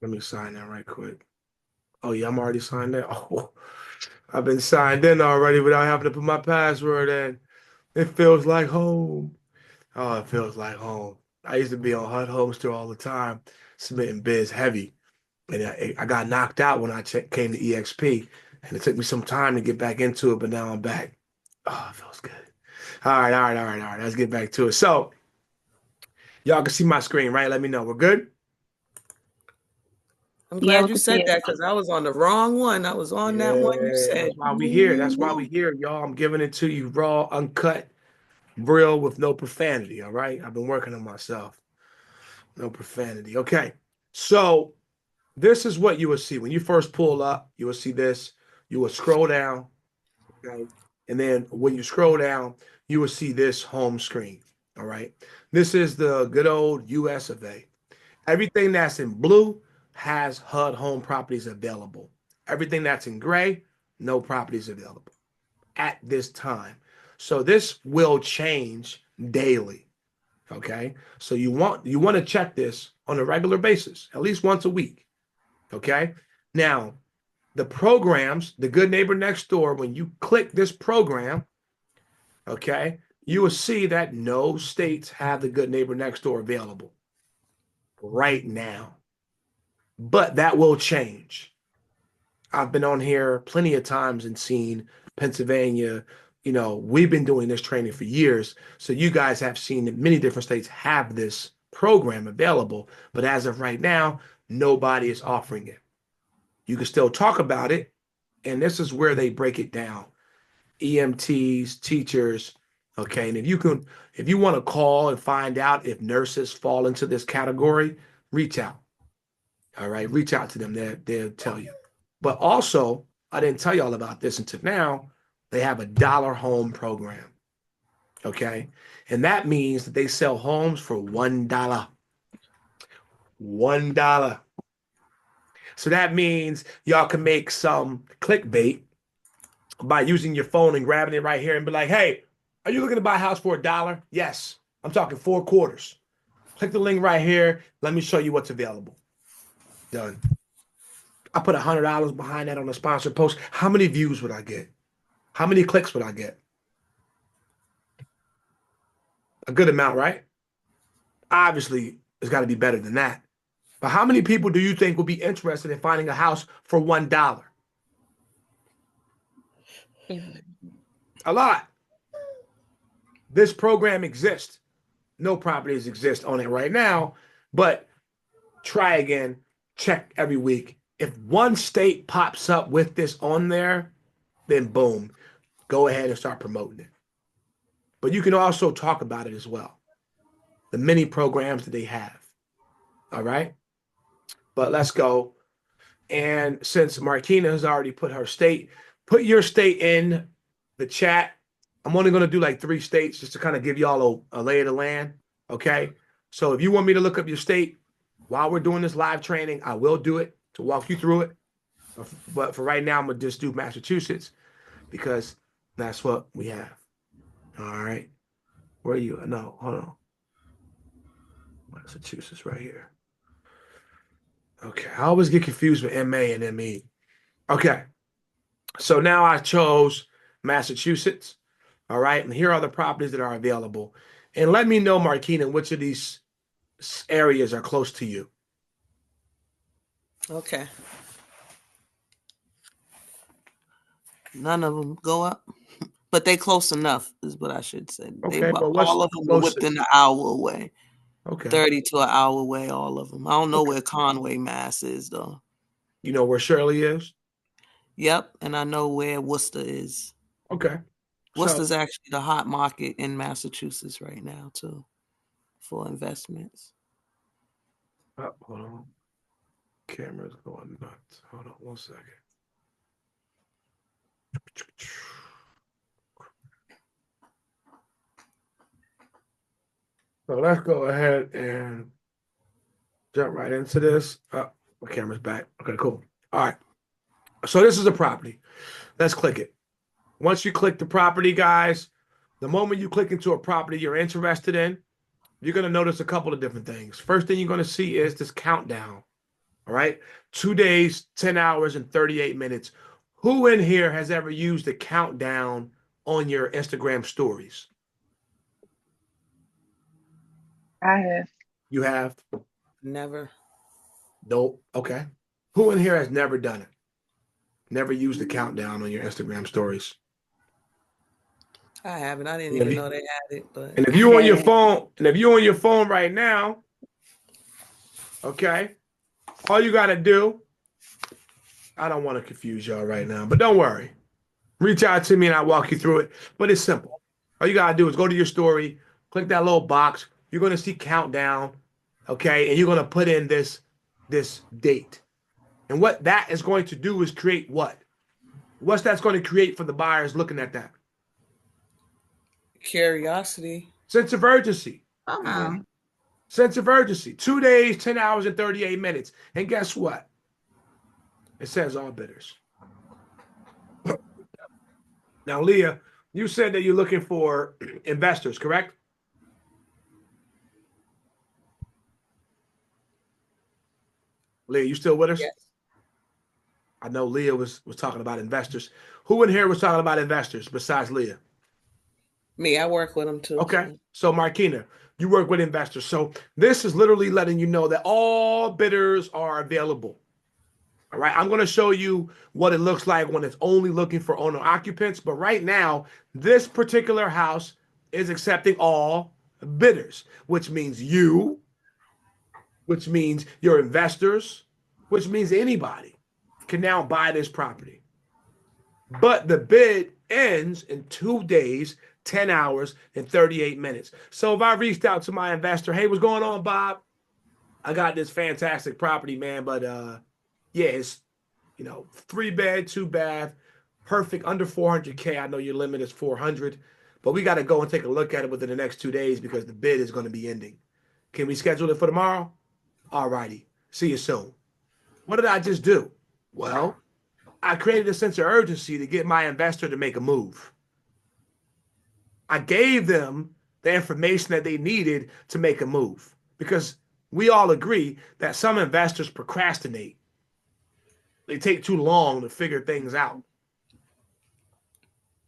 let me sign in right quick. Oh, yeah, I'm already signed in. Oh, I've been signed in already without having to put my password in. It feels like home. Oh, it feels like home. I used to be on HUD Homestore all the time, submitting bids heavy. And I got knocked out when I came to EXP. And it took me some time to get back into it, but now I'm back. Oh, it feels good. All right. Let's get back to it. So, y'all can see my screen, right? Let me know. We're good? I'm Yeah, glad we you can see said it. that because I was on the wrong one. I was on that one you Yeah, said. that's why we here. That's why we here, y'all. I'm giving it to you raw, uncut, real with no profanity, all right? I've been working on myself. No profanity. Okay. So, this is what you will see. When you first pull up, you will see this. You will scroll down, okay? And then when you scroll down, you will see this home screen, all right? This is the good old US of A. Everything that's in blue has HUD home properties available. Everything that's in gray, no properties available at this time. So this will change daily. Okay. So you want to check this on a regular basis, at least once a week. Okay. Now, the programs, the Good Neighbor Next Door, when you click this program, okay, you will see that no states have the Good Neighbor Next Door available right now. But that will change. I've been on here plenty of times and seen Pennsylvania. We've been doing this training for years. So you guys have seen that many different states have this program available. But as of right now, nobody is offering it. You can still talk about it. And this is where they break it down. EMTs, teachers. Okay. And if you want to call and find out if nurses fall into this category, reach out. All right. Reach out to them. They'll tell you. But also, I didn't tell you all about this until now. They have a dollar home program. Okay. And that means that they sell homes for $1. $1. So that means y'all can make some clickbait by using your phone and grabbing it right here and be like, hey, are you looking to buy a house for $1? Yes. I'm talking 4 quarters. Click the link right here. Let me show you what's available. Done. I put $100 behind that on a sponsored post. How many views would I get? How many clicks would I get? A good amount, right? Obviously, it's got to be better than that. But how many people do you think will be interested in finding a house for $1? A lot. This program exists. No properties exist on it right now, but try again, check every week. If one state pops up with this on there, then boom, go ahead and start promoting it. But you can also talk about it as well. The many programs that they have. All right. But let's go. And since Martina has already put her state, put your state in the chat. I'm only going to do like 3 states just to kind of give y'all a lay of the land. Okay. So if you want me to look up your state while we're doing this live training, I will do it to walk you through it. But for right now, I'm going to just do Massachusetts because that's what we have. All right. Where are you? No, hold on. Massachusetts right here. Okay. I always get confused with MA and ME. Okay. So now I chose Massachusetts. All right. And here are the properties that are available. And let me know, Marquina, which of these areas are close to you. Okay. None of them go up, but they close enough is what I should say. Okay. But what's All of them are close? within an hour away. Okay. 30 to an hour away, all of them. I don't know where Conway, Mass is, though. You know where Shirley is? Yep, and I know where Worcester is. Okay. Worcester's actually the hot market in Massachusetts right now, too, for investments. Oh, hold on. Camera's going nuts. Hold on 1 second. So let's go ahead and jump right into this. Oh, my camera's back. Okay, cool. All right. So this is a property. Let's click it. Once you click the property, guys, the moment you click into a property you're interested in, you're going to notice a couple of different things. First thing you're going to see is this countdown. All right. 2 days, 10 hours, and 38 minutes. Who in here has ever used the countdown on your Instagram stories? I have. You have? Never. Nope. Okay. Who in here has never done it? Never used the countdown on your Instagram stories? I haven't. I didn't And even if, know they had it, but and if you're on your phone, right now, okay, all you got to do, I don't want to confuse y'all right now, but don't worry. Reach out to me and I'll walk you through it. But it's simple. All you got to do is go to your story, click that little box. You're going to see countdown, okay, and you're going to put in this date. And what that is going to do is create what? What's that's going to create for the buyers looking at that? curiosity. Sense of urgency. Yeah. Sense of urgency. 2 days, 10 hours, and 38 minutes. And guess what? It says all bidders. Now, Leah, you said that you're looking for investors, correct? Leah, you still with us? Yes. I know Leah was talking about investors. Who in here was talking about investors besides Leah? Me, I work with them too. Okay. So, Marquina, you work with investors. So this is literally letting you know that all bidders are available. All right. I'm going to show you what it looks like when it's only looking for owner occupants. But right now, this particular house is accepting all bidders, which means you, which means your investors, which means anybody can now buy this property. But the bid ends in 2 days, 10 hours, and 38 minutes. So if I reached out to my investor, hey, what's going on, Bob? I got this fantastic property, man, but yeah, it's 3-bed, 2-bath, perfect, under 400K. I know your limit is 400, but we got to go and take a look at it within the next 2 days because the bid is going to be ending. Can we schedule it for tomorrow? All righty. See you soon. What did I just do? Well, I created a sense of urgency to get my investor to make a move. I gave them the information that they needed to make a move because we all agree that some investors procrastinate. They take too long to figure things out.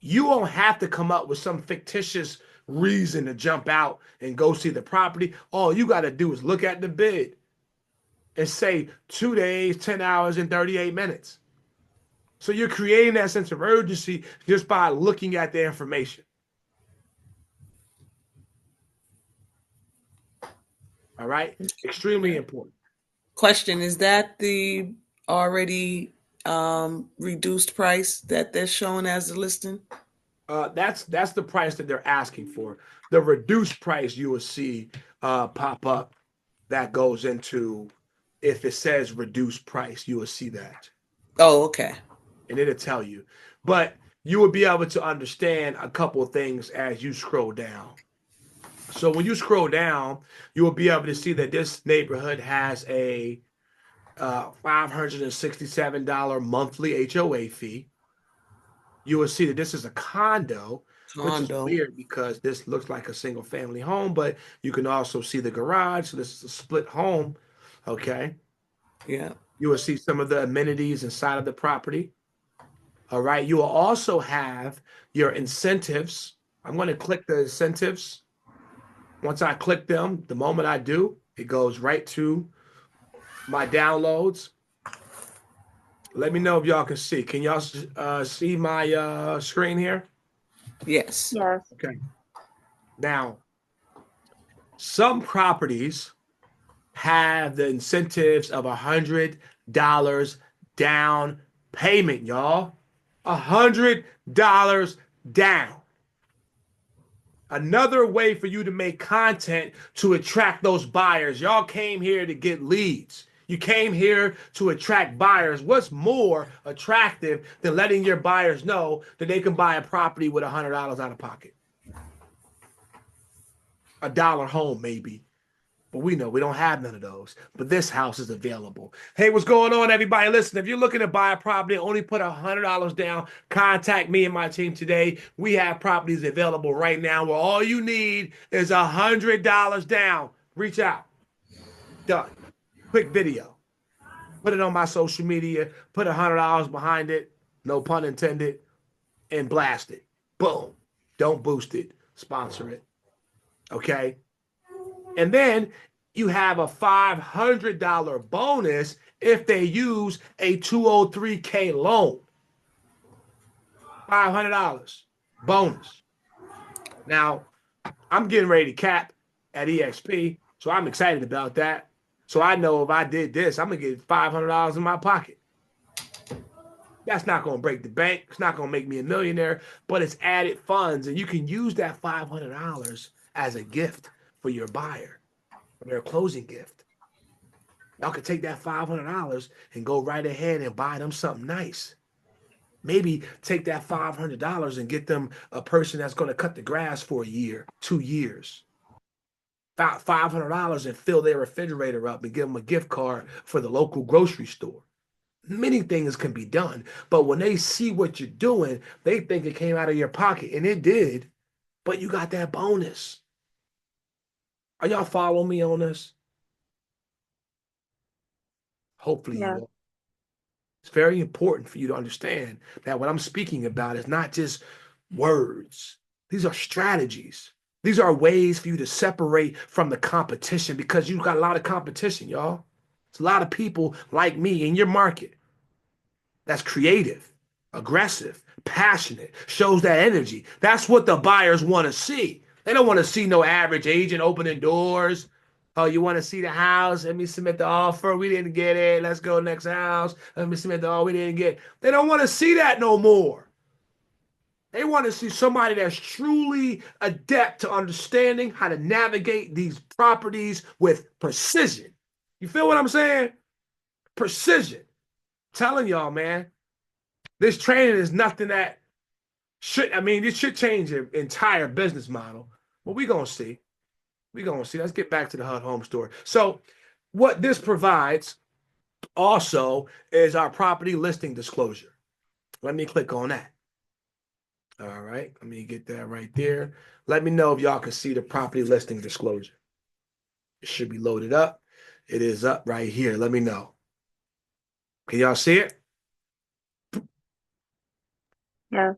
You won't have to come up with some fictitious reason to jump out and go see the property. All you got to do is look at the bid and say 2 days, 10 hours, and 38 minutes. So you're creating that sense of urgency just by looking at the information. All right? Extremely important. Question, is that the already reduced price that they're showing as the listing? That's the price that they're asking for. The reduced price you will see pop up that goes into, if it says reduced price, you will see that. Oh, okay. And it'll tell you. But you will be able to understand a couple of things as you scroll down. So when you scroll down, you will be able to see that this neighborhood has a $567 monthly HOA fee. You will see that this is a condo, which is weird because this looks like a single family home, but you can also see the garage. So this is a split home. Okay. Yeah. You will see some of the amenities inside of the property. All right. You will also have your incentives. I'm going to click the incentives. Once I click them, the moment I do, it goes right to my downloads. Let me know if y'all can see. Can y'all see my screen here? Yes. Yes. Okay. Now, some properties have the incentives of $100 down payment, y'all. $100 down. Another way for you to make content to attract those buyers. Y'all came here to get leads. You came here to attract buyers. What's more attractive than letting your buyers know that they can buy a property with $100 out of pocket? A dollar home, maybe. But we know we don't have none of those. But this house is available. Hey, what's going on, everybody? Listen, if you're looking to buy a property, only put $100 down. Contact me and my team today. We have properties available right now where all you need is $100 down. Reach out. Done. Quick video. Put it on my social media. Put $100 behind it. No pun intended. And blast it. Boom. Don't boost it. Sponsor it. Okay? And then you have a $500 bonus if they use a 203K loan. $500 bonus. Now, I'm getting ready to cap at EXP, so I'm excited about that. So I know if I did this, I'm going to get $500 in my pocket. That's not going to break the bank. It's not going to make me a millionaire, but it's added funds, and you can use that $500 as a gift for your buyer. Their closing gift. Y'all could take that $500 and go right ahead and buy them something nice. Maybe take that $500 and get them a person that's going to cut the grass for a year, 2 years. $500 and fill their refrigerator up and give them a gift card for the local grocery store. Many things can be done, but when they see what you're doing, they think it came out of your pocket, and it did, but you got that bonus. Are y'all following me on this? Hopefully you Yeah. will. It's very important for you to understand that what I'm speaking about is not just words. These are strategies. These are ways for you to separate from the competition because you've got a lot of competition, y'all. It's a lot of people like me in your market that's creative, aggressive, passionate, shows that energy. That's what the buyers want to see. They don't want to see no average agent opening doors. Oh, you want to see the house? Let me submit the offer. We didn't get it. Let's go next house. Let me submit the offer. We didn't get it. They don't want to see that no more. They want to see somebody that's truly adept to understanding how to navigate these properties with precision. You feel what I'm saying? Precision. Telling y'all, man, this training is nothing that this should change your entire business model. But we're going to see. We're going to see. Let's get back to the HUD Home Store. So what this provides also is our property listing disclosure. Let me click on that. All right. Let me get that right there. Let me know if y'all can see the property listing disclosure. It should be loaded up. It is up right here. Let me know. Can y'all see it? Yeah.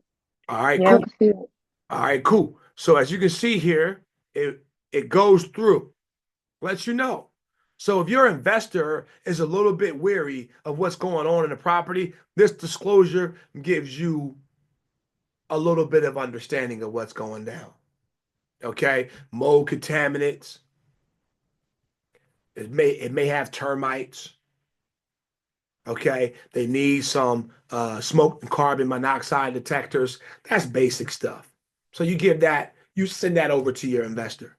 All right, Yeah. cool. All right, cool. So as you can see here, it goes through, lets you know. So if your investor is a little bit weary of what's going on in the property, this disclosure gives you a little bit of understanding of what's going down. Okay, mold contaminants. It may have termites. Okay, they need some smoke and carbon monoxide detectors. That's basic stuff. So you send that over to your investor.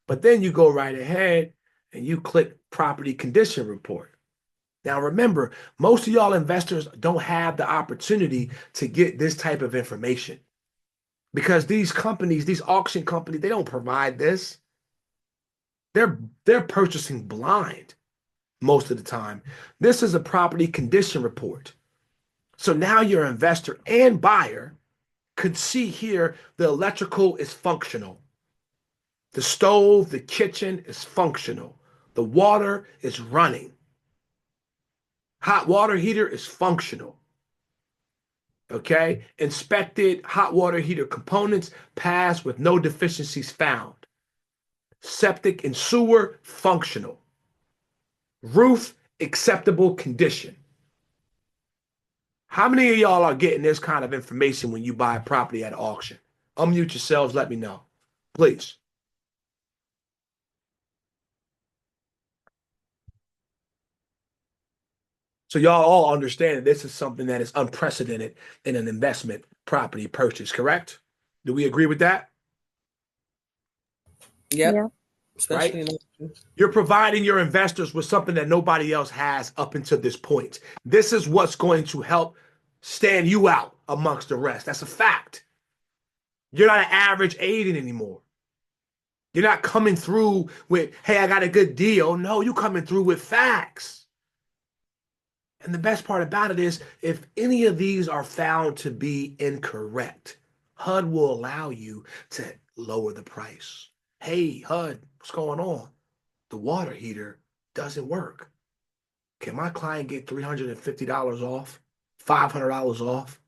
But then you go right ahead and you click property condition report. Now remember, most of y'all investors don't have the opportunity to get this type of information because these companies, these auction companies, they don't provide this. They're purchasing blind most of the time. This is a property condition report. So now your investor and buyer could see here the electrical is functional. The stove, the kitchen is functional. The water is running. Hot water heater is functional. Okay? Inspected hot water heater components pass with no deficiencies found. Septic and sewer functional. Roof acceptable condition. How many of y'all are getting this kind of information when you buy a property at auction? Unmute yourselves, let me know, please. So y'all all understand that this is something that is unprecedented in an investment property purchase, correct? Do we agree with that? Yep. Yeah. Especially right? in You're providing your investors with something that nobody else has up until this point. This is what's going to help stand you out amongst the rest. That's a fact. You're not an average agent anymore. You're not coming through with, hey, I got a good deal. No, you're coming through with facts. And the best part about it is if any of these are found to be incorrect, HUD will allow you to lower the price. Hey, HUD, what's going on? The water heater doesn't work. Can my client get $350 off? $500 off?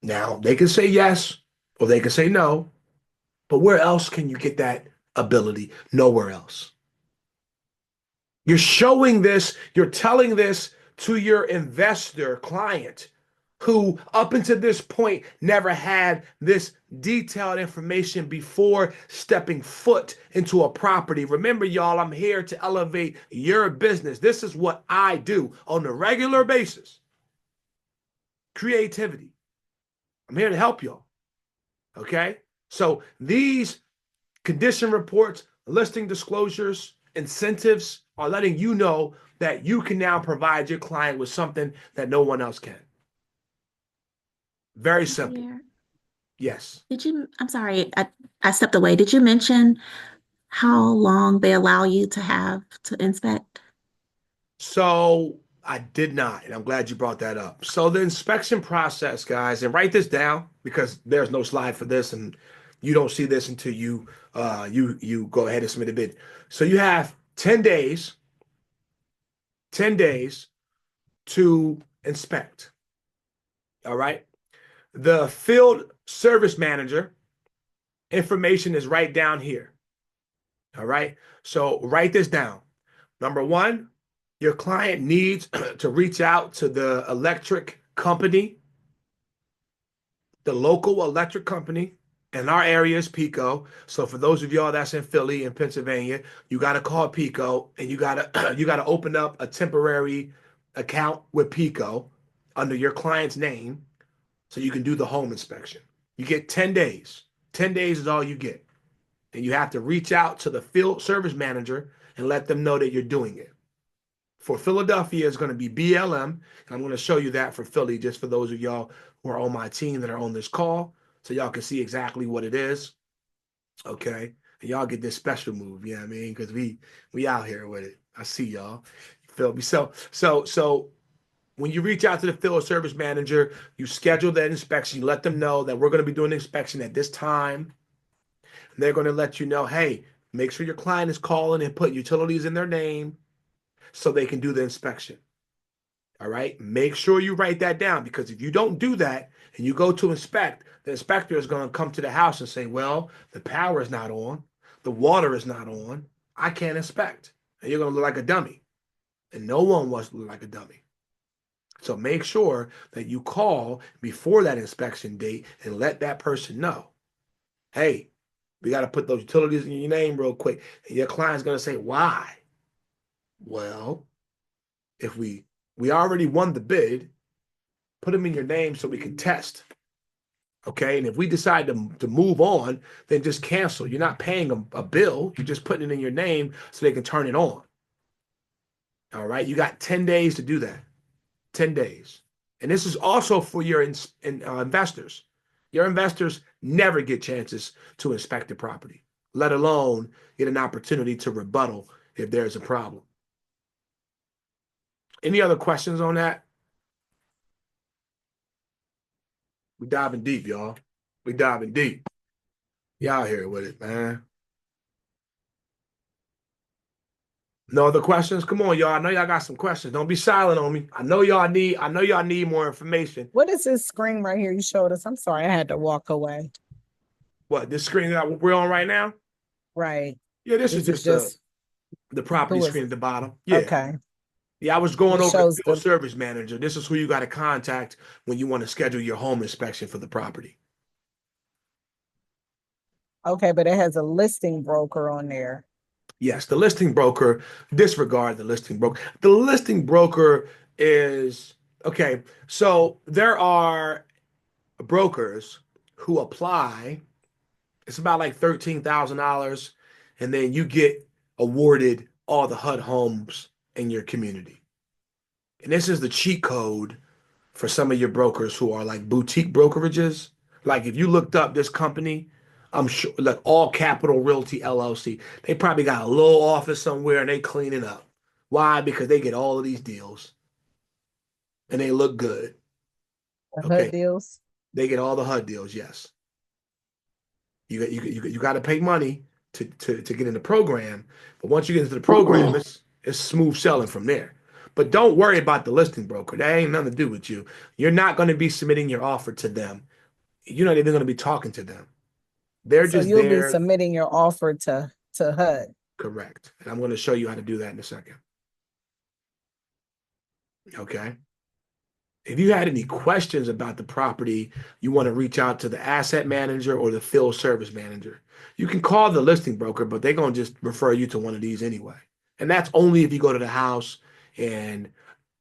Now, they can say yes or they can say no, but where else can you get that ability? Nowhere else. You're showing this, you're telling this to your investor client who, up until this point, never had this detailed information before stepping foot into a property. Remember, y'all, I'm here to elevate your business. This is what I do on a regular basis. Creativity. I'm here to help y'all. Okay? So these condition reports, listing disclosures, incentives are letting you know that you can now provide your client with something that no one else can. Very simple. Javier, Yes. I'm sorry, I stepped away. Did you mention how long they allow you to have to inspect? So I did not, and I'm glad you brought that up. So the inspection process, guys, and write this down because there's no slide for this, and you don't see this until you go ahead and submit a bid. So you have 10 days, 10 days to inspect. All right. The field service manager information is right down here. All right. So write this down. Number one, your client needs to reach out to the electric company, the local electric company. In our area is Pico. So for those of y'all that's in Philly and Pennsylvania, you got to call Pico and you got to you got to open up a temporary account with Pico under your client's name so you can do the home inspection. You get 10 days. 10 days is all you get. And you have to reach out to the field service manager and let them know that you're doing it. For Philadelphia, it's going to be BLM. And I'm going to show you that for Philly, just for those of y'all who are on my team that are on this call, so y'all can see exactly what it is. Okay. And y'all get this special move, you know what I mean? Because we out here with it. I see y'all. You feel me? So when you reach out to the field service manager, you schedule that inspection, you let them know that we're going to be doing the inspection at this time. And they're going to let you know, hey, make sure your client is calling and put utilities in their name so they can do the inspection. All right. Make sure you write that down because if you don't do that and you go to inspect, the inspector is going to come to the house and say, well, the power is not on, the water is not on, I can't inspect. And you're going to look like a dummy. And no one wants to look like a dummy. So make sure that you call before that inspection date and let that person know, hey, we got to put those utilities in your name real quick. And your client's going to say, why? Well, if we already won the bid, put them in your name so we can test. Okay. And if we decide to move on, then just cancel. You're not paying a bill. You're just putting it in your name so they can turn it on. All right. You got 10 days to do that. 10 days. And this is also for your investors. Your investors never get chances to inspect the property, let alone get an opportunity to rebuttal if there's a problem. Any other questions on that? We diving deep, y'all. We diving deep. Y'all here with it, man. No other questions? Come on, y'all. I know y'all got some questions. Don't be silent on me. I know y'all need more information. What is this screen right here you showed us? I'm sorry, I had to walk away. What, this screen that we're on right now? Right. Yeah, this is This is just the property who is screen at the bottom. Yeah. okay. Yeah, I was going It over the shows field the service manager. This is who you got to contact when you want to schedule your home inspection for the property. okay, but it has a listing broker on there. Yes, the listing broker, disregard the listing broker. The listing broker is okay. So there are brokers who apply It's about like $13,000, and then you get awarded all the HUD homes in your community. And this is the cheat code for some of your brokers who are like boutique brokerages. Like if you looked up this company, I'm sure like All Capital Realty LLC, they probably got a little office somewhere and they clean it up. Why? Because they get all of these deals and they look good. The HUD Okay. deals. They get all the HUD deals, yes. You got to pay money to get in the program, but once you get into the program, it's smooth selling from there. But don't worry about the listing broker. That ain't nothing to do with you. You're not going to be submitting your offer to them. You're not even going to be talking to them. They're So just you'll be there. submitting your offer to HUD. Correct. And I'm going to show you how to do that in a second. Okay. If you had any questions about the property, you want to reach out to the asset manager or the field service manager. You can call the listing broker, but they're going to just refer you to one of these anyway. And that's only if you go to the house and,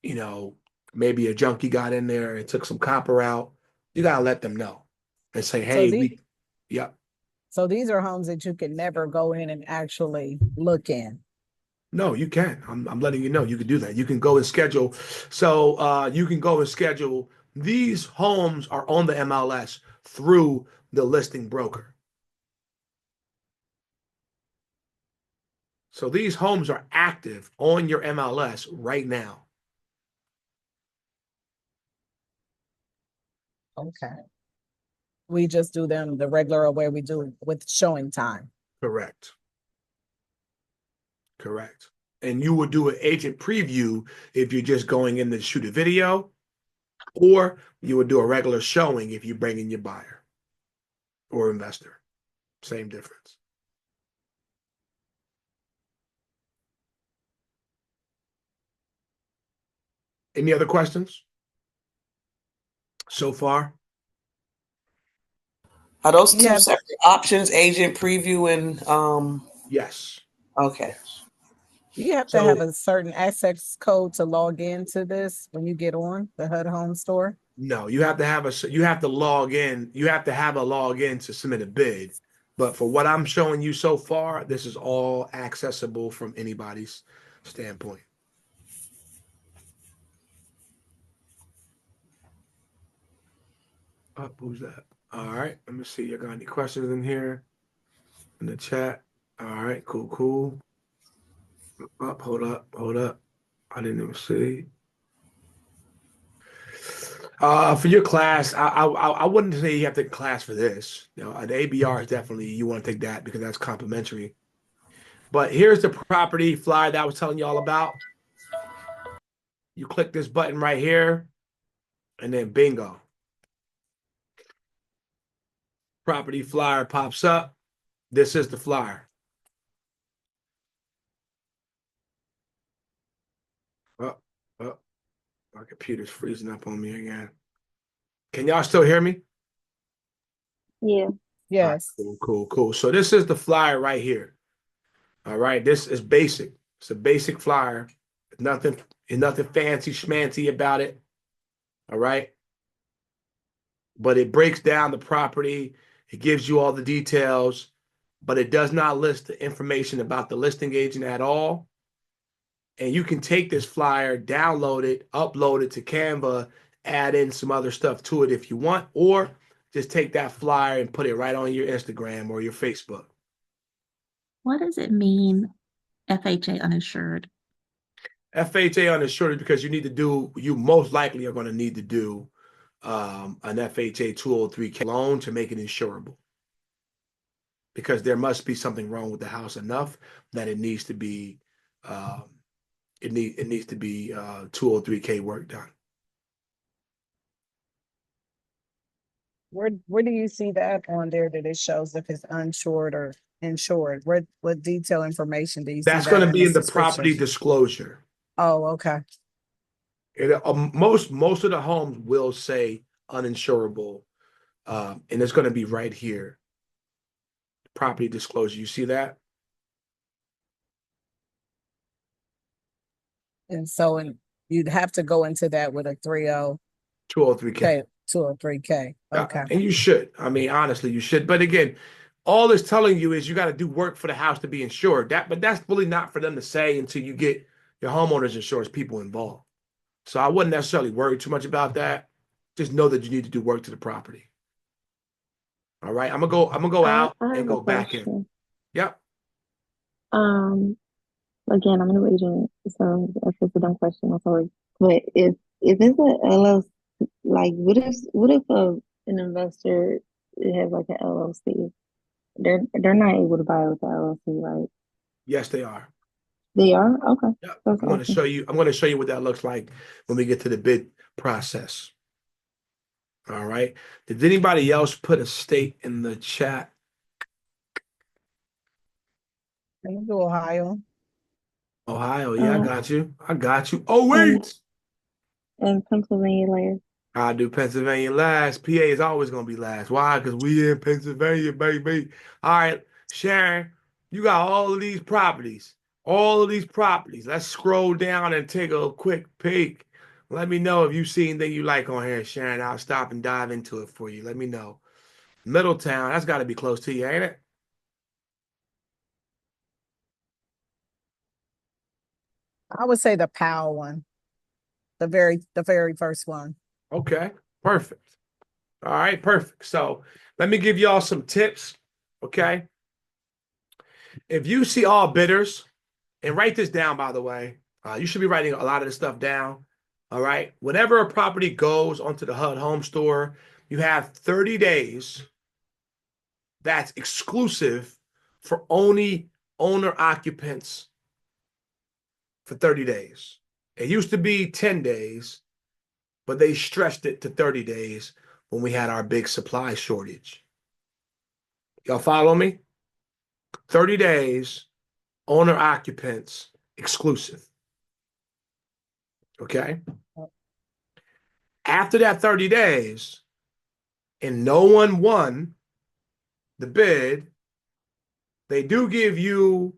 you know, maybe a junkie got in there and took some copper out. You got to let them know and say, So hey, yeah. So these are homes that you can never go in and actually look in. No, you can. I'm letting you know you can do that. You can go and schedule. So you can go and schedule. These homes are on the MLS through the listing broker. So these homes are active on your MLS right now. Okay. We just do them the regular way we do with showing time. Correct. Correct. And you would do an agent preview if you're just going in to shoot a video, or you would do a regular showing if you bring in your buyer or investor. Same difference. Any other questions so far? Are those You two have separate options, agent preview and Yes. okay. Yes. you have to So have a certain access code to log into this when you get on the HUD Home Store. no, you have to you have to log in. You have to have a login to submit a bid. But for what I'm showing you so far, this is all accessible from anybody's standpoint. Oh, who's that? All right, let me see. You got any questions in here in the chat? All right, cool. Up, hold up. I didn't even see. For your class, I wouldn't say you have to take a class for this. You know, the ABR is definitely you want to take that because that's complimentary. But here's the property flyer that I was telling you all about. You click this button right here, and then bingo. Property flyer pops up. This is the flyer. Oh, oh, my computer's freezing up on me again. Can y'all still hear me? Yeah. All right, Yes. cool. So this is the flyer right here. All right, this is basic. It's a basic flyer. Nothing fancy schmancy about it. All right. But it breaks down the property. It gives you all the details, but it does not list the information about the listing agent at all. And you can take this flyer, download it, upload it to Canva, add in some other stuff to it if you want, or just take that flyer and put it right on your Instagram or your Facebook. What does it mean, FHA uninsured? FHA uninsured is because you most likely are going to need to do an FHA 203K loan to make it insurable. Because there must be something wrong with the house enough that it needs to be it needs to be 203K work done. Where do you see that on there that it shows if it's uninsured or insured? What detail information do you see That's that going to in be the in the subscription? property disclosure. Oh, okay. Most of the homes will say uninsurable, and it's going to be right here. Property disclosure. You see that? And so you'd have to go into that with a 30K, 203K. 203K. Yeah, Okay. and you should. I mean, honestly, you should. But again, All it's telling you is you got to do work for the house to be insured. But that's really not for them to say until you get your homeowner's insurance people involved. So I wouldn't necessarily worry too much about that. Just know that you need to do work to the property. All right. I'm gonna go out I and have a go back in. question. Yep. Um, Again, I'm a new agent, so if it's a dumb question, I'm sorry. But if it's a LLC, like what if an investor has like an LLC? They're not able to buy with the LLC, right? Yes, they are. They are? Okay. Yep. That's awesome. I'm going to show you what that looks like when we get to the bid process. All right. Did anybody else put a state in the chat? Let me do Ohio. Ohio. Yeah, I Uh, got you. I got you. Oh, and wait. Pennsylvania later. I do Pennsylvania last. PA is always going to be last. Why? Because we in Pennsylvania, baby. All right, Sharon, you got all of these properties. All of these properties. Let's scroll down and take a quick peek. Let me know if you see anything you like on here, Sharon. I'll stop and dive into it for you. Let me know. Middletown, that's got to be close to you, ain't it? I would say the POW one, the very first one. Okay, perfect. All right, perfect. So let me give y'all some tips, okay? If you see all bidders, and write this down, by the way. You should be writing a lot of this stuff down. All right. Whenever a property goes onto the HUD Home Store, you have 30 days that's exclusive for only owner occupants for 30 days. It used to be 10 days, but they stretched it to 30 days when we had our big supply shortage. Y'all follow me? 30 days, owner occupants exclusive. Okay. After that 30 days, and no one won the bid, they do give you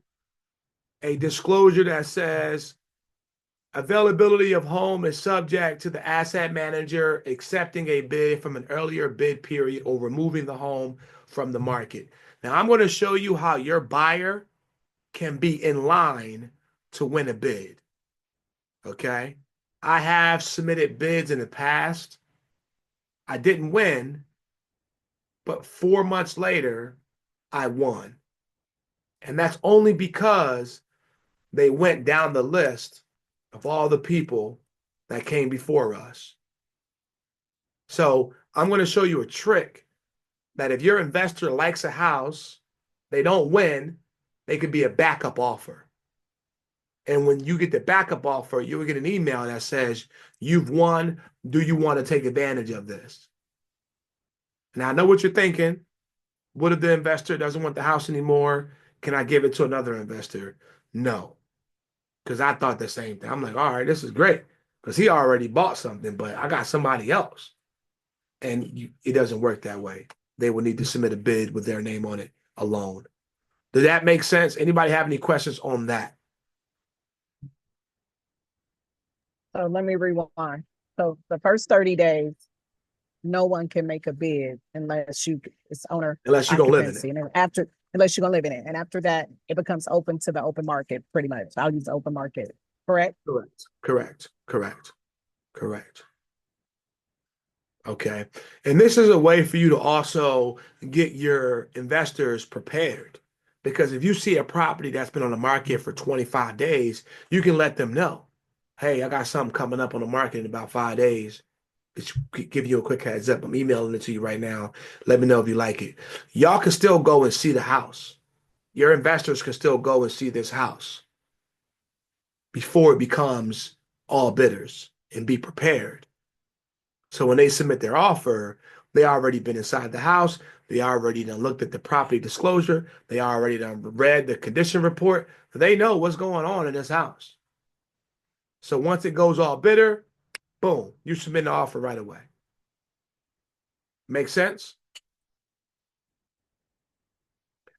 a disclosure that says availability of home is subject to the asset manager accepting a bid from an earlier bid period or removing the home from the market. Now, I'm going to show you how your buyer can be in line to win a bid. Okay. I have submitted bids in the past. I didn't win, but 4 months later, I won. And that's only because they went down the list of all the people that came before us. So I'm going to show you a trick that if your investor likes a house, they don't win, they could be a backup offer. And when you get the backup offer, you will get an email that says, you've won. Do you want to take advantage of this? Now, I know what you're thinking. What if the investor doesn't want the house anymore? Can I give it to another investor? No, because I thought the same thing. I'm like, all right, this is great because he already bought something, but I got somebody else. And it doesn't work that way. They will need to submit a bid with their name on it alone. Does that make sense? Anybody have any questions on that? So let me rewind. So the first 30 days, no one can make a bid unless it's owner Unless you're going to live in it. occupancy. And then unless you're gonna live in it. And after that, it becomes open to the open market, pretty much. I'll use the open market, correct? Correct. Okay. And this is a way for you to also get your investors prepared. Because if you see a property that's been on the market for 25 days, you can let them know, hey, I got something coming up on the market in about 5 days. Just give you a quick heads up. I'm emailing it to you right now. Let me know if you like it. Y'all can still go and see the house. Your investors can still go and see this house before it becomes all bidders and be prepared. So when they submit their offer, they already been inside the house. They already done looked at the property disclosure. They already done read the condition report. They know what's going on in this house. So once it goes all bidder, boom, you submit the offer right away. Make sense?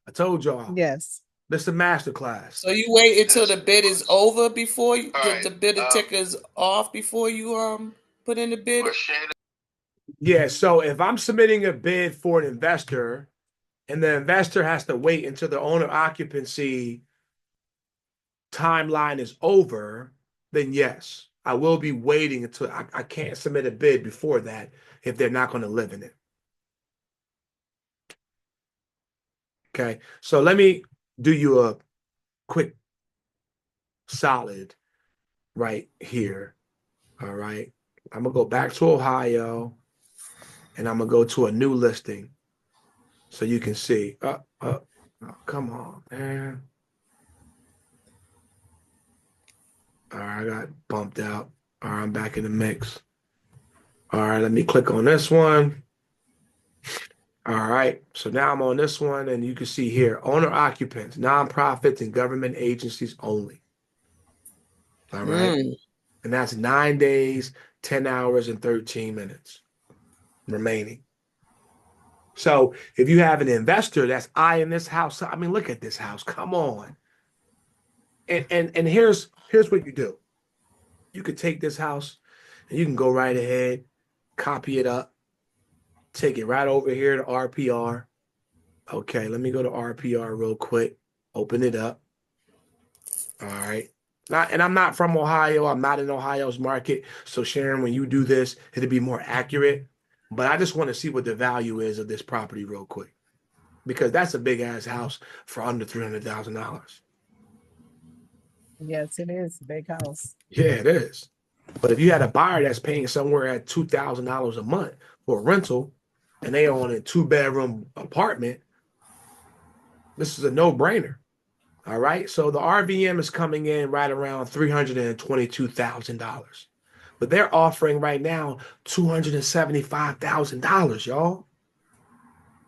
I told y'all. Yes. This is a masterclass. So you wait until the bid is over before the bidder ticker's off before you put in the bid? Yeah, so if I'm submitting a bid for an investor and the investor has to wait until the owner occupancy timeline is over, then yes, I will be waiting until I can't submit a bid before that if they're not going to live in it. Okay, so let me do you a quick solid right here. All right, I'm gonna go back to Ohio, and I'm gonna go to a new listing so you can see. Oh, come on, man. All right, I got bumped out. All right, I'm back in the mix. All right, let me click on this one. All right, so now I'm on this one, and you can see here, owner occupants, nonprofits, and government agencies only. All right, and that's 9 days, 10 hours, and 13 minutes remaining. So if you have an investor that's eyeing this house, I mean, look at this house. Come on. And here's what you do. You could take this house and you can go right ahead, copy it up, take it right over here to RPR. Okay, let me go to RPR real quick. Open it up. All right. And I'm not from Ohio. I'm not in Ohio's market. So Sharon, when you do this, it'll be more accurate. But I just want to see what the value is of this property real quick, because that's a big ass house for under $300,000. Yes, it is a big house. Yeah, it is. But if you had a buyer that's paying somewhere at $2,000 a month for a rental, and they own a 2-bedroom apartment, this is a no-brainer. All right. So the RVM is coming in right around $322,000. But they're offering right now $275,000, y'all.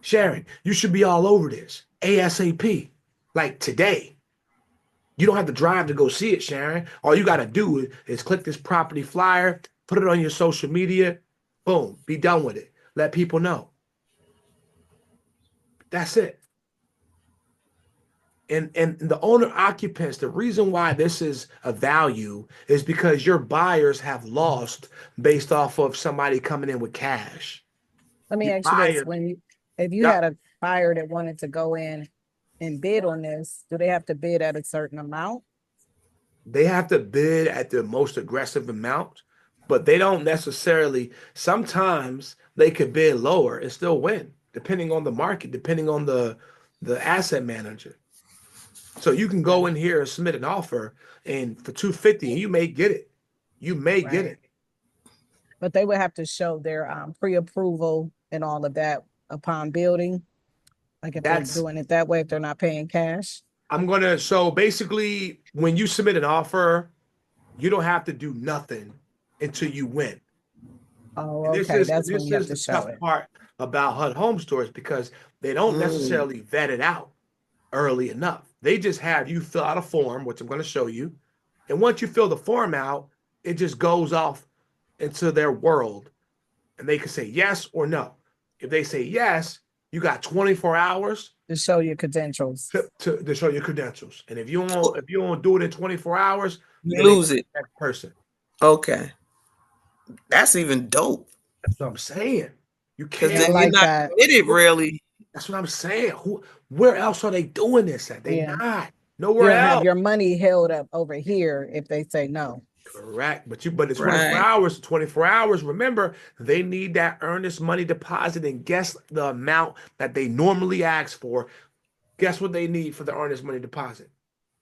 Sharon, you should be all over this ASAP, like today. You don't have to drive to go see it, Sharon. All you got to do is click this property flyer, put it on your social media, boom, be done with it. Let people know. That's it. And the owner occupants, the reason why this is a value is because your buyers have lost based off of somebody coming in with cash. Let me Your ask you this: buyer, if you yep, had a buyer that wanted to go in and bid on this, do they have to bid at a certain amount? they have to bid at the most aggressive amount, but they don't necessarily. Sometimes they could bid lower and still win, depending on the market, depending on the asset manager. So you can go in here and submit an offer, and for 250, and you may get it. You may get it. But they would have to show their pre-approval and all of that upon building. Like if they're doing it that way, if they're not paying cash. So basically, when you submit an offer, you don't have to do nothing until you win. Oh, And okay. That's when this you have is to the show tough it. part about HUD Home Stores, because they don't necessarily vet it out early enough. They just have you fill out a form, which I'm going to show you. And once you fill the form out, it just goes off into their world, and they can say yes or no. If they say yes, you got 24 hours to show your credentials. To show your credentials. And if you don't do it in 24 hours, you lose it. That person. Okay. That's even dope. That's what I'm saying. You Because can't. then you're not committed, really. That's what I'm saying. Where else are they doing this at? They not. Nowhere you don't else. have your money held up over here if they say no. Correct. But it's 24 hours. 24 hours. Remember, they need that earnest money deposit, and guess the amount that they normally ask for. Guess what they need for the earnest money deposit?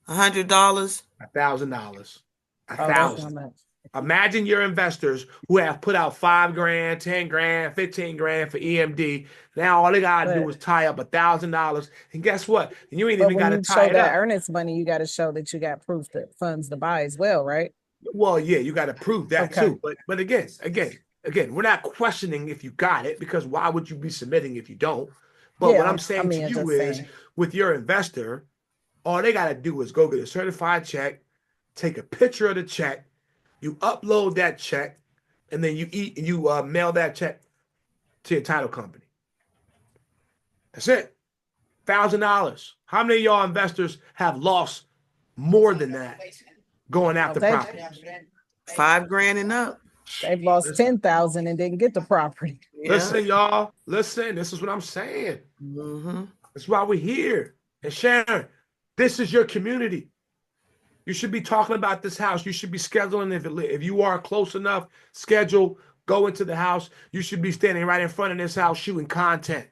$100. $1,000. $1,000. Imagine your investors who have put out $5 grand, 10 grand, 15 grand for EMD. Now all they gotta do is tie up $1,000, and guess what? You ain't even gotta tie it up. That earnest money, you got to show that you got proof that funds to buy as well, right? Well, yeah, you got to prove that too. But again, we're not questioning if you got it, because why would you be submitting if you don't? But what I'm saying to you is, with your investor, all they got to do is go get a certified check, take a picture of the check, you upload that check, and then you mail that check to your title company. That's it. $1,000. How many of y'all investors have lost more than that going after properties? $5 grand and up. They've lost 10,000 and didn't get the property. Listen, y'all. Listen, this is what I'm saying. That's why we're here. And Sharon, this is your community. You should be talking about this house. You should be scheduling, if you are close enough, schedule, go into the house. You should be standing right in front of this house shooting content.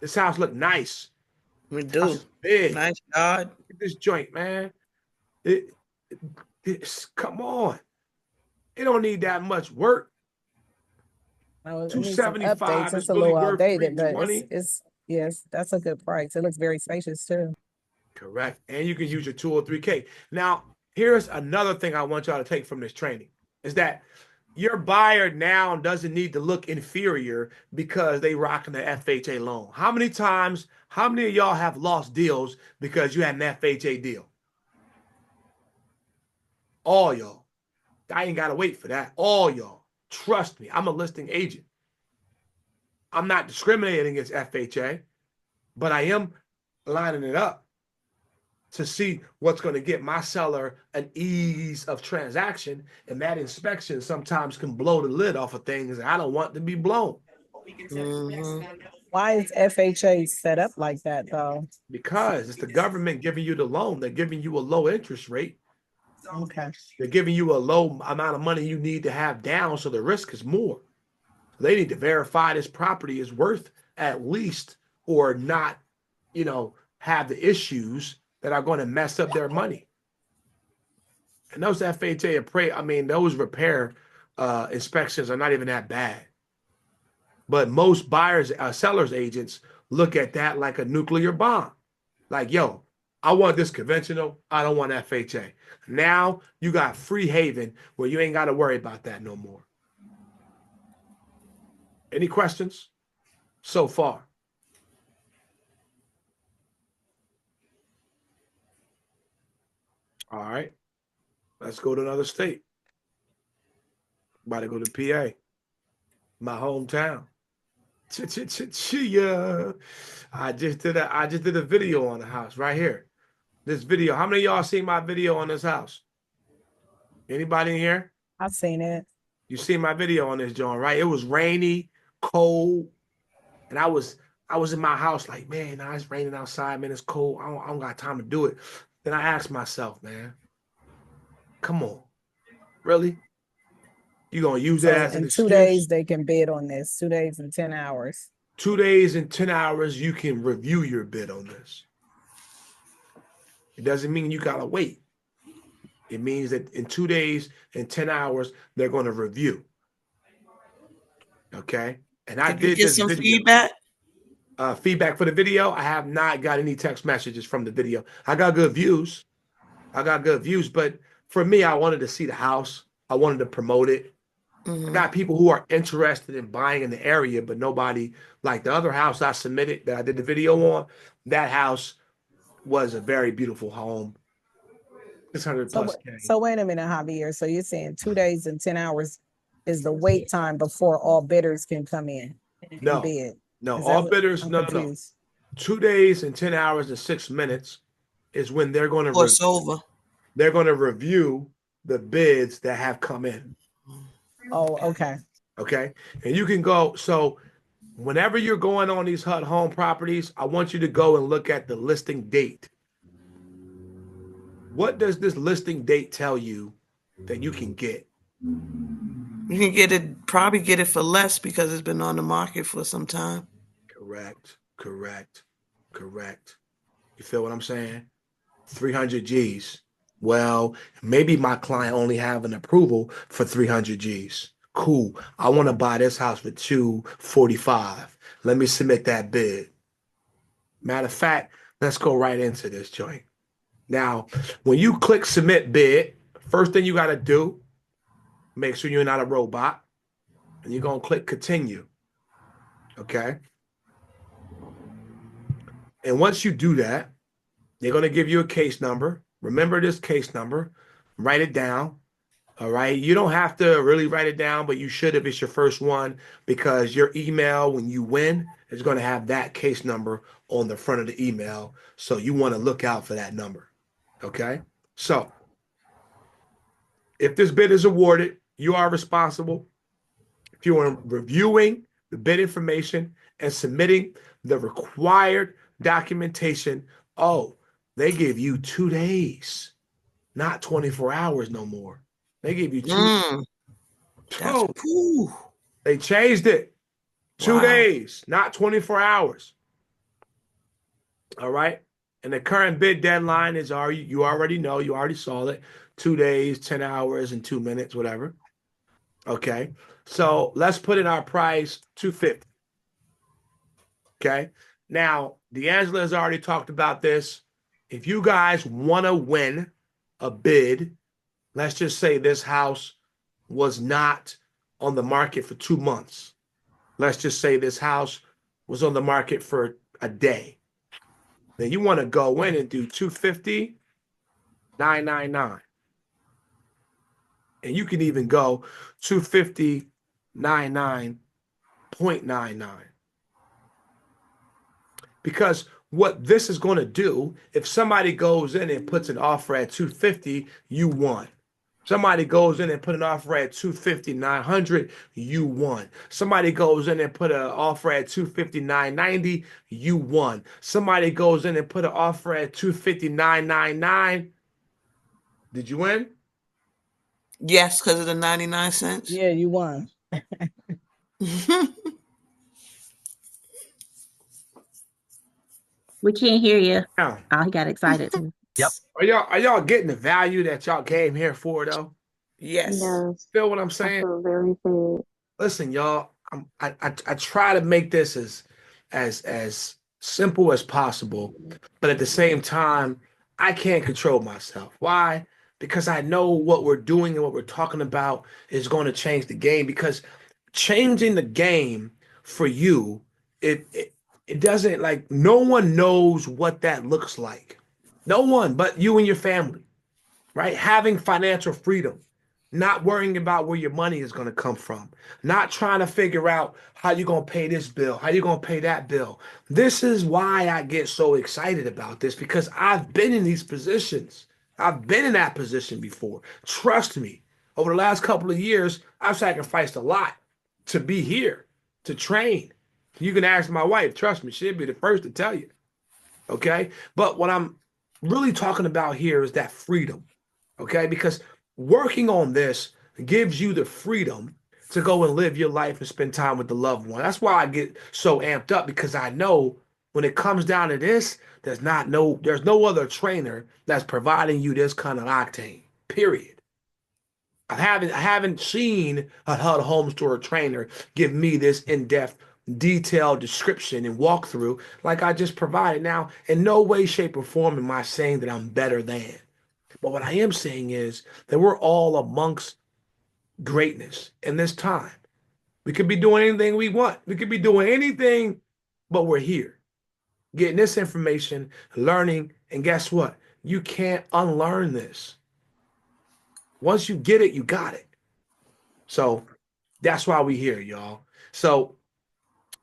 This house look nice. We This house do. is big. Nice yard. Look at this joint, man. Come on. It don't need that much work. It needs some 275 updates. is It's a really little worth outdated, but 320. it's yes, that's a good price. It looks very spacious too. Correct. And you can use your 203K. Now, here's another thing I want y'all to take from this training is that your buyer now doesn't need to look inferior because they rocking the FHA loan. How many of y'all have lost deals because you had an FHA deal? All y'all. I ain't got to wait for that. All y'all. Trust me. I'm a listing agent. I'm not discriminating against FHA, but I am lining it up to see what's going to get my seller an ease of transaction. And that inspection sometimes can blow the lid off of things I don't want to be blown. Why is FHA set up like that though? Because it's the government giving you the loan. They're giving you a low interest rate. Okay. They're giving you a low amount of money you need to have down, so the risk is more. They need to verify this property is worth at least, or not, have the issues that are going to mess up their money. And those FHA those repair inspections are not even that bad. But most sellers agents look at that like a nuclear bomb. Like, yo, I want this conventional. I don't want FHA. Now you got free haven where you ain't got to worry about that no more. Any questions so far? All right. Let's go to another state. About to go to PA, my hometown. Yeah. I just did a video on the house right here. This video. How many of y'all seen my video on this house? Anybody in here? I've seen it. You seen my video on this joint, right? It was rainy, cold, and I was in my house like, man, now it's raining outside, man. It's cold. I don't got time to do it. Then I asked myself, man, come on, really? You gonna use that as an excuse? In 2 days, they can bid on this. 2 days and 10 hours. 2 days and 10 hours, you can review your bid on this. It doesn't mean you gotta wait. It means that in 2 days and 10 hours, they're going to review. Okay. And I did get some feedback. Feedback for the video. I have not got any text messages from the video. I got good views. But for me, I wanted to see the house. I wanted to promote it. I got people who are interested in buying in the area, but nobody, like the other house I submitted that I did the video on, that house was a very beautiful home. 600 plus K. So wait a minute, Javier. So you're saying 2 days and 10 hours is the wait time before all bidders can come in and bid? No, all bidders, no. 2 days and 10 hours and 6 minutes is when they're going to they're going to review the bids that have come in. Oh, okay. Okay. And you can go. So whenever you're going on these HUD home properties, I want you to go and look at the listing date. What does this listing date tell you that you can get? You can probably get it for less because it's been on the market for some time. Correct. You feel what I'm saying? 300 G's. Well, maybe my client only have an approval for 300 G's. Cool. I want to buy this house for 245. Let me submit that bid. Matter of fact, let's go right into this joint. Now, when you click submit bid, first thing you got to do, make sure you're not a robot, and you're going to click continue. Okay. And once you do that, they're going to give you a case number. Remember this case number, write it down. All right. You don't have to really write it down, but you should if it's your first one, because your email, when you win, is going to have that case number on the front of the email. So you want to look out for that number. Okay. So if this bid is awarded, you are responsible. If you are reviewing the bid information and submitting the required documentation. Oh, they give you 2 days, not 24 hours no more. They give you 2. That's Oh, cool. they changed it. 2 Wow. days, not 24 hours. All right. And the current bid deadline is you already know, you already saw it. 2 days, 10 hours, and 2 minutes, whatever. Okay. So let's put in our price 250. Okay. Now, D'Angela has already talked about this. If you guys want to win a bid, let's just say this house was not on the market for 2 months. Let's just say this house was on the market for a day. Then you want to go in and do 250, 999. And you can even go 250, 99.99. Because what this is going to do, if somebody goes in and puts an offer at 250, you won. Somebody goes in and put an offer at 250, 900, you won. Somebody goes in and put an offer at 250, 990, you won. Somebody goes in and put an offer at 250, 999. Did you win? Yes, because of the 99 cents. Yeah, you won. We can't hear you. Yeah. Oh, he got excited too. Yep. Are y'all getting the value that y'all came here for though? Yes. Yes, Feel what I'm I saying? feel very fed. Listen, y'all. I try to make this as simple as possible, but at the same time, I can't control myself. Why? Because I know what we're doing and what we're talking about is going to change the game. Because changing the game for you, it doesn't like no one knows what that looks like. No one but you and your family, right? Having financial freedom, not worrying about where your money is going to come from, not trying to figure out how you're going to pay this bill, how you're going to pay that bill. This is why I get so excited about this because I've been in these positions. I've been in that position before. Trust me, over the last couple of years, I've sacrificed a lot to be here, to train. You can ask my wife, trust me, she'll be the first to tell you. Okay. But what I'm really talking about here is that freedom. Okay. Because working on this gives you the freedom to go and live your life and spend time with the loved one. That's why I get so amped up because I know when it comes down to this, there's no other trainer that's providing you this kind of octane. Period. I haven't seen a HUD home store trainer give me this in-depth, detailed description and walkthrough like I just provided. Now, in no way, shape, or form am I saying that I'm better than. But what I am saying is that we're all amongst greatness in this time. We could be doing anything we want. We could be doing anything, but we're here, getting this information, learning, and guess what? You can't unlearn this. Once you get it, you got it. So that's why we here, y'all. So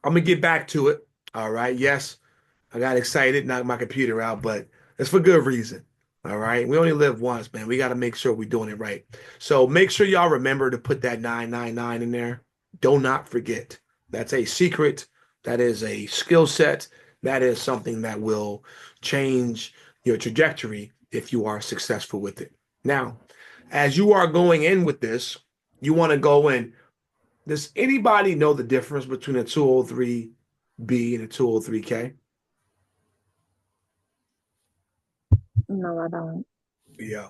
I'm gonna get back to it. All right. Yes, I got excited, knocked my computer out, but it's for good reason. All right. We only live once, man. We got to make sure we're doing it right. So make sure y'all remember to put that 999 in there. Do not forget. That's a secret. That is a skill set. That is something that will change your trajectory if you are successful with it. Now, as you are going in with this, you want to go in. Does anybody know the difference between a 203B and a 203K? No, I don't. Yeah.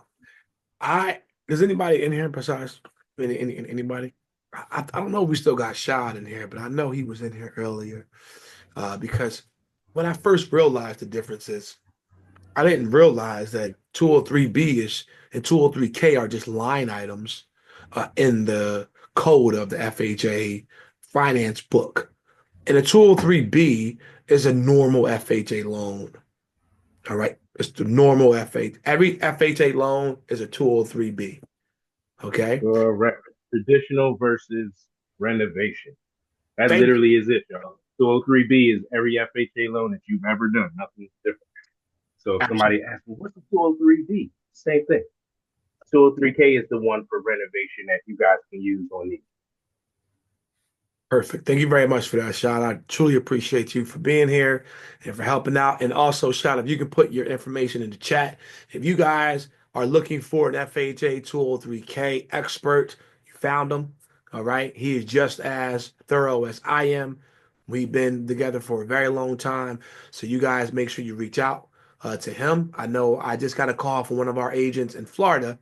I does anybody in here besides anybody? I don't know if we still got Shad in here, but I know he was in here earlier because when I first realized the differences, I didn't realize that 203B is and 203K are just line items in the code of the FHA finance book. And a 203B is a normal FHA loan. All right. It's the normal FHA. Every FHA loan is a 203B. Okay. Traditional versus renovation. That Thank you. literally is it, y'all. 203B is every FHA loan that you've ever done. Nothing's different. So if somebody asks me, what's the 203B? Same thing. 203K is the one for renovation that you guys can use on these. Perfect. Thank you very much for that, Sean. I truly appreciate you for being here and for helping out. And also, Sean, if you can put your information in the chat, if you guys are looking for an FHA 203K expert, you found him. All right. He is just as thorough as I am. We've been together for a very long time. So you guys make sure you reach out to him. I know I just got a call from one of our agents in Florida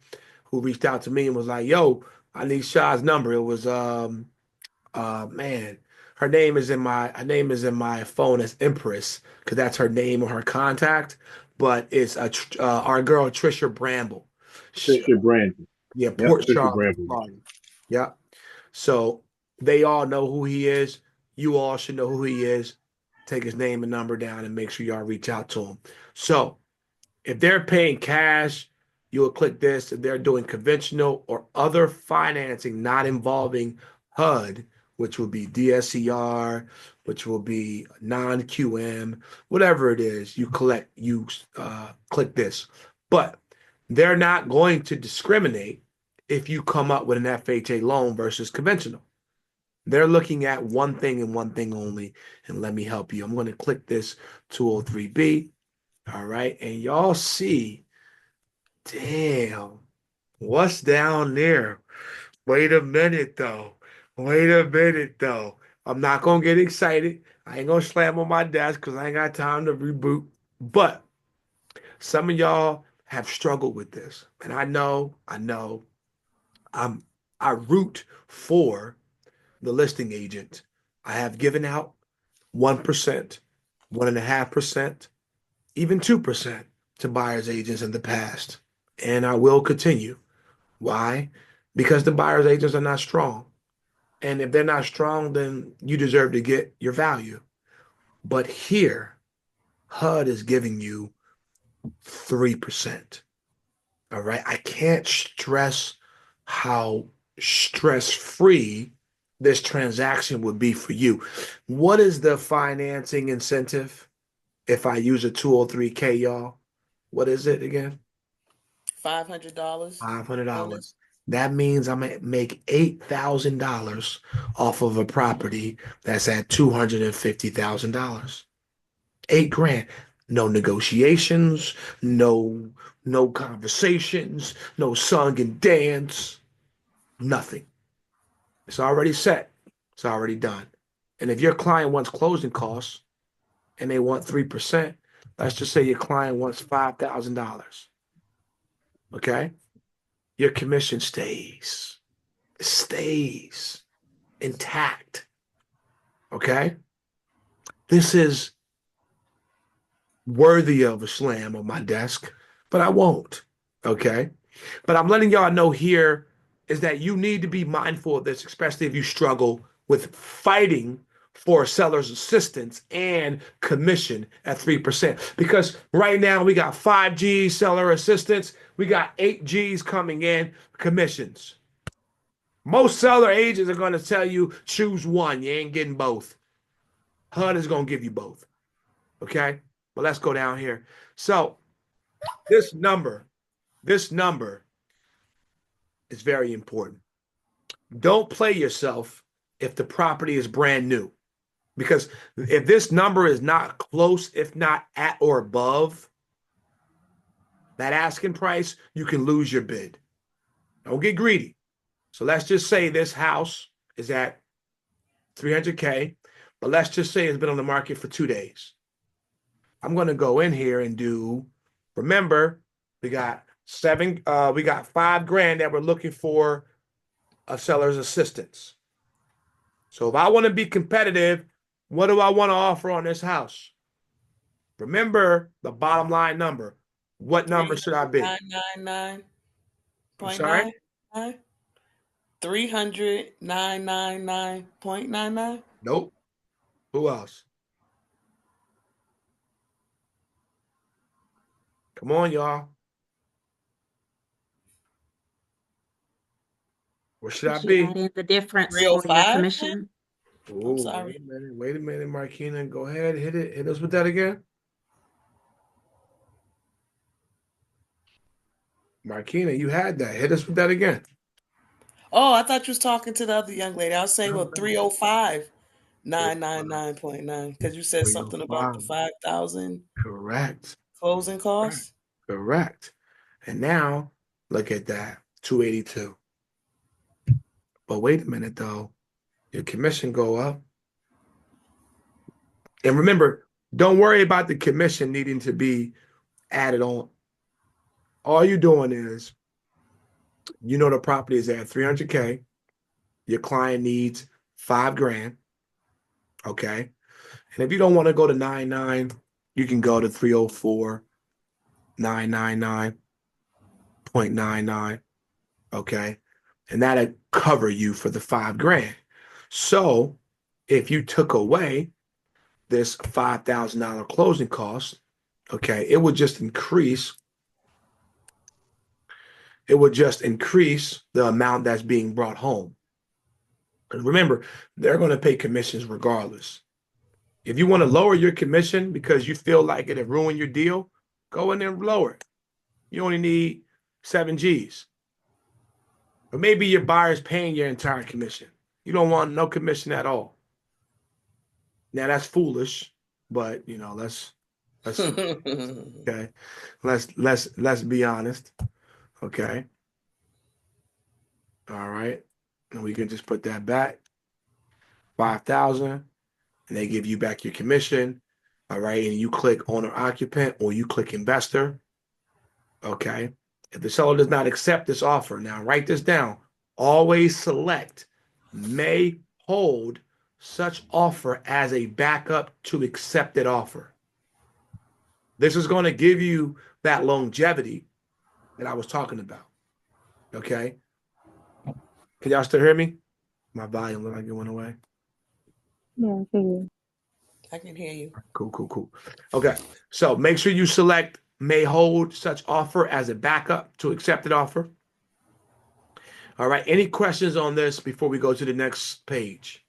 who reached out to me and was like, yo, I need Shah's number. It was man, her name is in my phone as Empress because that's her name or her contact. But it's our girl Trisha Bramble. Sh Trisha Brandon. yeah, Yep, Port Trisha Charlotte, Brandon. Florida. Yeah. So they all know who he is. You all should know who he is. Take his name and number down and make sure y'all reach out to him. So if they're paying cash, you'll click this. If they're doing conventional or other financing not involving HUD, which will be DSCR, which will be non-QM, whatever it is, you click this. But they're not going to discriminate if you come up with an FHA loan versus conventional. They're looking at one thing and one thing only. And let me help you. I'm going to click this 203B. All right. And y'all see, damn, what's down there? Wait a minute, though. Wait a minute, though. I'm not going to get excited. I ain't going to slam on my desk because I ain't got time to reboot. But some of y'all have struggled with this. And I know, I root for the listing agent. I have given out 1%, 1.5%, even 2% to buyer's agents in the past. And I will continue. Why? Because the buyer's agents are not strong. And if they're not strong, then you deserve to get your value. But here, HUD is giving you 3%. All right. I can't stress how stress-free this transaction would be for you. What is the financing incentive if I use a 203K, y'all? What is it again? $500 $500. bonus. That means I'm gonna make $8,000 off of a property that's at $250,000. 8 grand. No negotiations, no conversations, no song and dance, nothing. It's already set. It's already done. And if your client wants closing costs and they want 3%, let's just say your client wants $5,000. Okay? Your commission stays intact. Okay? This is worthy of a slam on my desk, but I won't. Okay? But I'm letting y'all know here is that you need to be mindful of this, especially if you struggle with fighting for seller's assistance and commission at 3%. Because right now we got 5G seller assistance, we got 8Gs coming in, commissions. Most seller agents are going to tell you choose one. You ain't getting both. HUD is going to give you both. Okay? But let's go down here. So this number is very important. Don't play yourself if the property is brand new. Because if this number is not close, if not at or above that asking price, you can lose your bid. Don't get greedy. So let's just say this house is at 300K, but let's just say it's been on the market for 2 days. I'm going to go in here and do, remember, we got 5 grand that we're looking for a seller's assistance. So if I want to be competitive, what do I want to offer on this house? Remember the bottom line number. What number should I be? 999.99. I'm sorry? 300,999.99. Nope. Who else? Come on, y'all. Where should I Did you be? add in the difference on your 305? commission? I'm Oh, sorry. wait a minute, Marquina. Go ahead, hit it. Hit us with that again. Marquina, you had that. Hit us with that again. Oh, I thought you was talking to the other young lady. I was saying, well, No, no. 305 999.9 because you said something about the 305. 5,000 Correct. closing Correct. costs. Correct. And now look at that, 282. But wait a minute though, your commission go up. And remember, don't worry about the commission needing to be added on. All you're doing is, the property is at 300K. Your client needs 5 grand. Okay. And if you don't want to go to 99, you can go to 304 999.99. Okay. And that'll cover you for the 5 grand. So if you took away this $5,000 closing cost, okay, it would just increase the amount that's being brought home. And remember, they're going to pay commissions regardless. If you want to lower your commission because you feel like it'll ruin your deal, go in there and lower it. You only need 7 G's. Or maybe your buyer's paying your entire commission. You don't want no commission at all. Now that's foolish, but let's okay. Let's be honest. Okay. All right. And we can just put that back. 5,000, and they give you back your commission. All right. And you click owner occupant or you click investor. Okay. If the seller does not accept this offer, now write this down. Always select may hold such offer as a backup to accepted offer. This is going to give you that longevity that I was talking about. Okay. Can y'all still hear me? My volume looked like it went away. Yeah, I figured. I can hear you. Cool. Okay. So make sure you select may hold such offer as a backup to accepted offer. All right. Any questions on this before we go to the next page?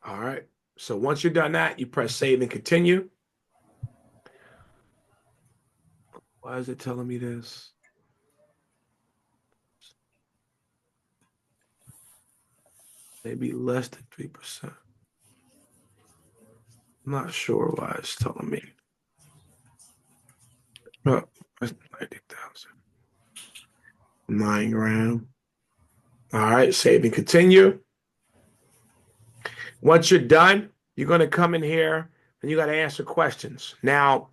All right. So once you're done that, you press save and continue. Why is it telling me this? Maybe less than 3%. I'm not sure why it's telling me. Oh, that's 90,000. 9 grand. All right, save and continue. Once you're done, you're going to come in here and you got to answer questions. Now,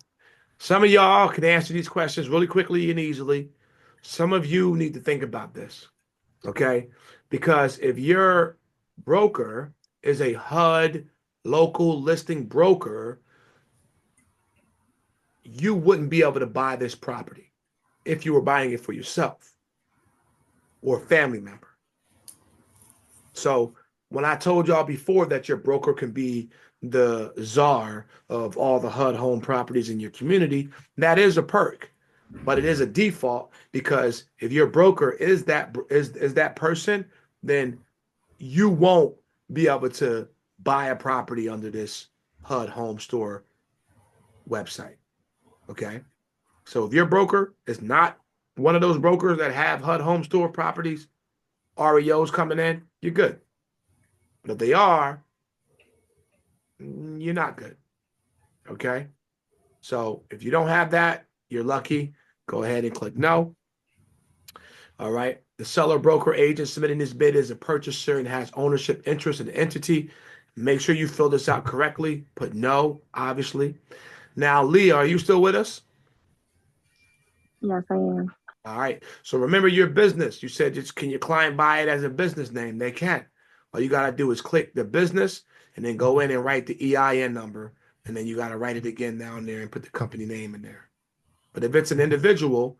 some of y'all can answer these questions really quickly and easily. Some of you need to think about this, okay? Because if your broker is a HUD local listing broker, you wouldn't be able to buy this property if you were buying it for yourself or a family member. So when I told y'all before that your broker can be the czar of all the HUD home properties in your community, that is a perk, but it is a default because if your broker is that person, then you won't be able to buy a property under this HUD Home Store website. Okay. So if your broker is not one of those brokers that have HUD Home Store properties, REOs coming in, you're good. But if they are, you're not good. Okay. So if you don't have that, you're lucky. Go ahead and click no. All right. The seller, broker, agent submitting this bid is a purchaser and has ownership interest in the entity. Make sure you fill this out correctly. Put no, obviously. Now, Leah, are you still with us? Yes, I am. All right. So remember your business. You said, can your client buy it as a business name? They can. All you got to do is click the business and then go in and write the EIN number. And then you got to write it again down there and put the company name in there. But if it's an individual,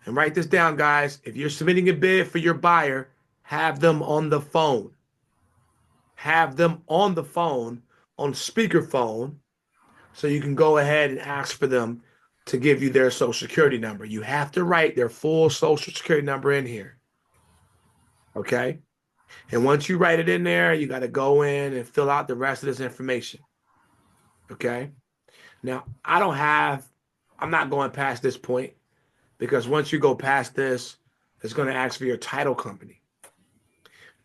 and write this down, guys, if you're submitting a bid for your buyer, have them on the phone. Have them on the phone, on speakerphone, so you can go ahead and ask for them to give you their social security number. You have to write their full social security number in here. Okay? And once you write it in there, you got to go in and fill out the rest of this information. Okay? Now, I'm not going past this point because once you go past this, it's going to ask for your title company.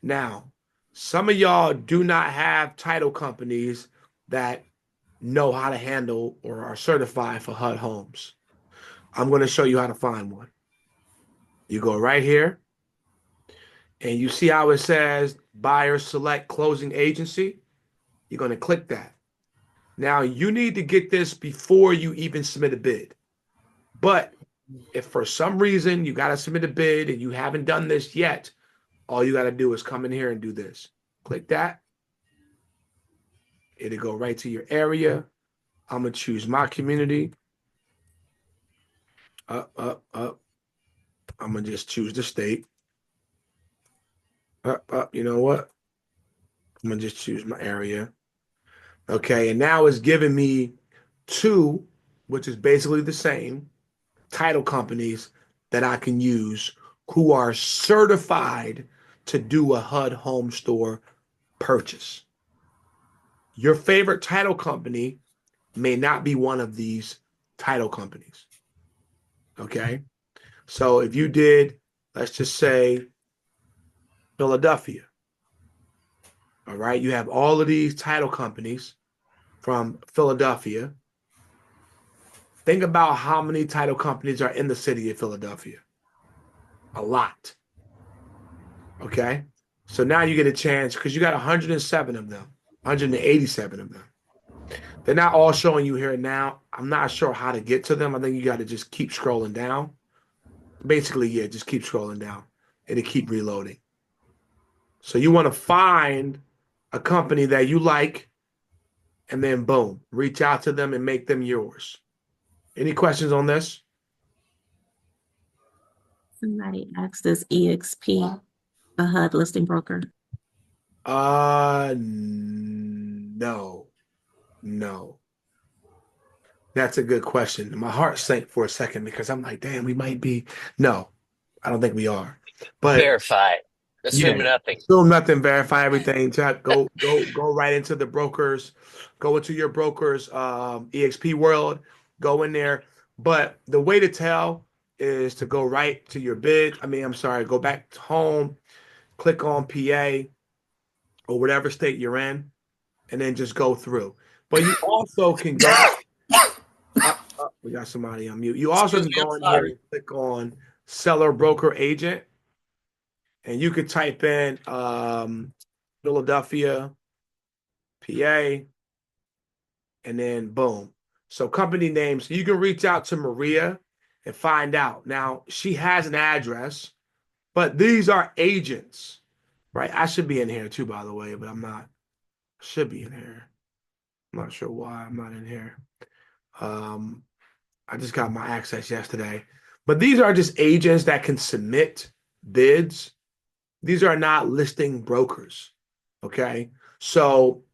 Now, some of y'all do not have title companies that know how to handle or are certified for HUD homes. I'm going to show you how to find one. You go right here and you see how it says buyer select closing agency. You're going to click that. Now, you need to get this before you even submit a bid. But if for some reason you got to submit a bid and you haven't done this yet, all you got to do is come in here and do this. Click that. It'll go right to your area. I'm going to choose my community. Up. I'm going to just choose the state. Up. You know what? I'm going to just choose my area. Okay, and now it's giving me two, which is basically the same, title companies that I can use who are certified to do a HUD home store purchase. Your favorite title company may not be one of these title companies. Okay, so if you did, let's just say Philadelphia, all right, you have all of these title companies from Philadelphia. Think about how many title companies are in the city of Philadelphia. A lot. Okay. So now you get a chance because you got 107 of them, 187 of them. They're not all showing you here now. I'm not sure how to get to them. I think you got to just keep scrolling down. Basically, yeah, just keep scrolling down and it keep reloading. So you want to find a company that you like and then boom, reach out to them and make them yours. Any questions on this? Somebody asked, is EXP a HUD listing broker? No. That's a good question. My heart sank for a second because I'm like, damn, we might be. No, I don't think we are. But Verify. Assume yeah, nothing. assume nothing, verify everything. Check, go right into the brokers, go into your brokers EXP world, go in there. But the way to tell is to go right to your bid. Go back to home, click on PA or whatever state you're in, and then just go through. But you also can go we got somebody on mute. You also Excuse can me, I'm go in here sorry. and click on seller broker agent, and you could type in Philadelphia, PA, and then boom. So company names. So you can reach out to Maria and find out. Now she has an address, but these are agents, right? I should be in here too, by the way, but I'm not. I should be in here. I'm not sure why I'm not in here. I just got my access yesterday. But these are just agents that can submit bids. These are not listing brokers. Okay. So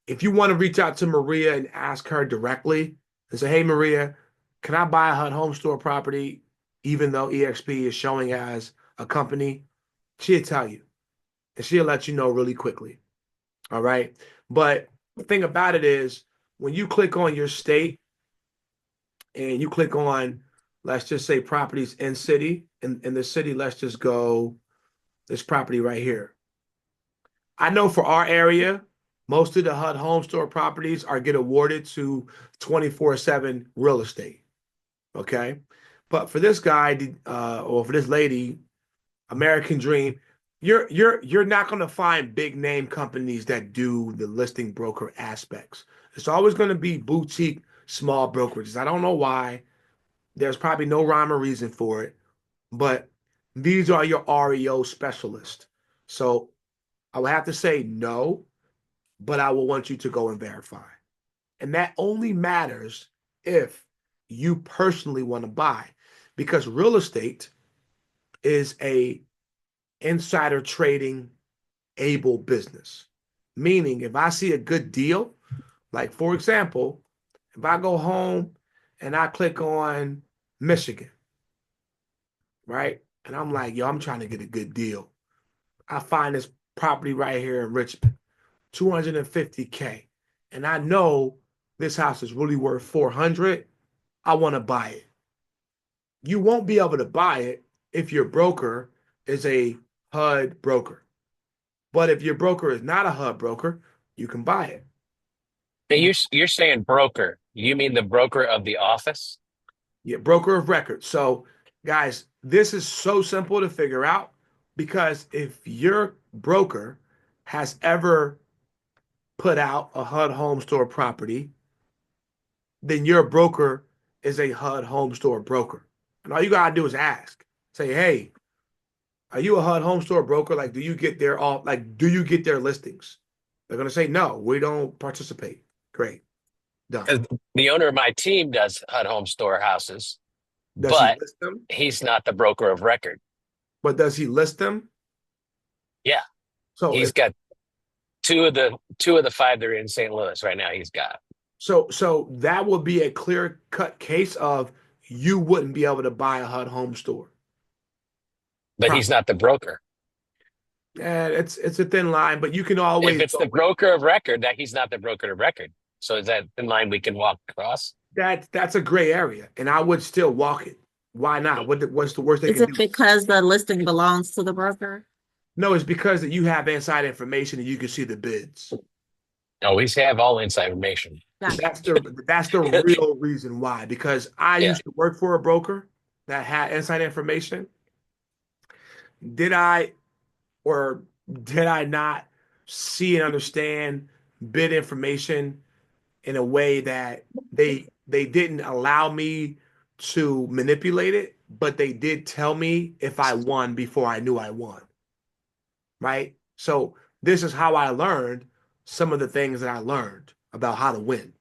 if you want to reach out to Maria and ask her directly and say, hey, Maria, can I buy a HUD home store property even though EXP is showing as a company? She'll tell you and she'll let you know really quickly. All right. But the thing about it is when you click on your state, and you click on, let's just say properties in city, in the city, let's just go this property right here. I know for our area, most of the HUD home store properties are get awarded to 24/7 real estate. Okay. But for this guy, or for this lady, American Dream, you're not going to find big name companies that do the listing broker aspects. It's always going to be boutique small brokerages. I don't know why. There's probably no rhyme or reason for it, but these are your REO specialists. So I would have to say no, but I will want you to go and verify. And that only matters if you personally want to buy, because real estate is a insider trading able business. Meaning if I see a good deal, like for example, if I go home and I click on Michigan, right? And I'm like, yo, I'm trying to get a good deal. I find this property right here in Richmond, 250K. And I know this house is really worth 400. I want to buy it. You won't be able to buy it if your broker is a HUD broker. But if your broker is not a HUD broker, you can buy it. Now you're saying broker. You mean the broker of the office? Yeah, broker of record. So, guys, this is so simple to figure out because if your broker has ever put out a HUD home store property, then your broker is a HUD home store broker. And all you gotta do is ask. Say, hey, are you a HUD home store broker? Like, do you get their listings? They're gonna say, no, we don't participate. Great. Done. Because the owner of my team does HUD Home Store houses, Does he but list them? he's not the broker of record. But does he list them? Yeah, So he's if got two of the five that are in St. Louis right now. He's got, so that would be a clear cut case of you wouldn't be able to buy a HUD home store. but he's not the broker. And it's a thin line, but you can If always it's go the with broker of record, that he's not the broker of record. So is that thin line we can walk across? that's a gray area, and I would still walk it. Why not? What's the worst they Is can it do? because the listing belongs to the broker? No, it's because that you have inside information and you can see the bids. Always have all inside information. Gotcha. That's the real reason why. Because I Yeah. used to work for a broker that had inside information. Did I or did I not see and understand bid information in a way that they didn't allow me to manipulate it, but they did tell me if I won before I knew I won, right? So this is how I learned some of the things that I learned about how to win.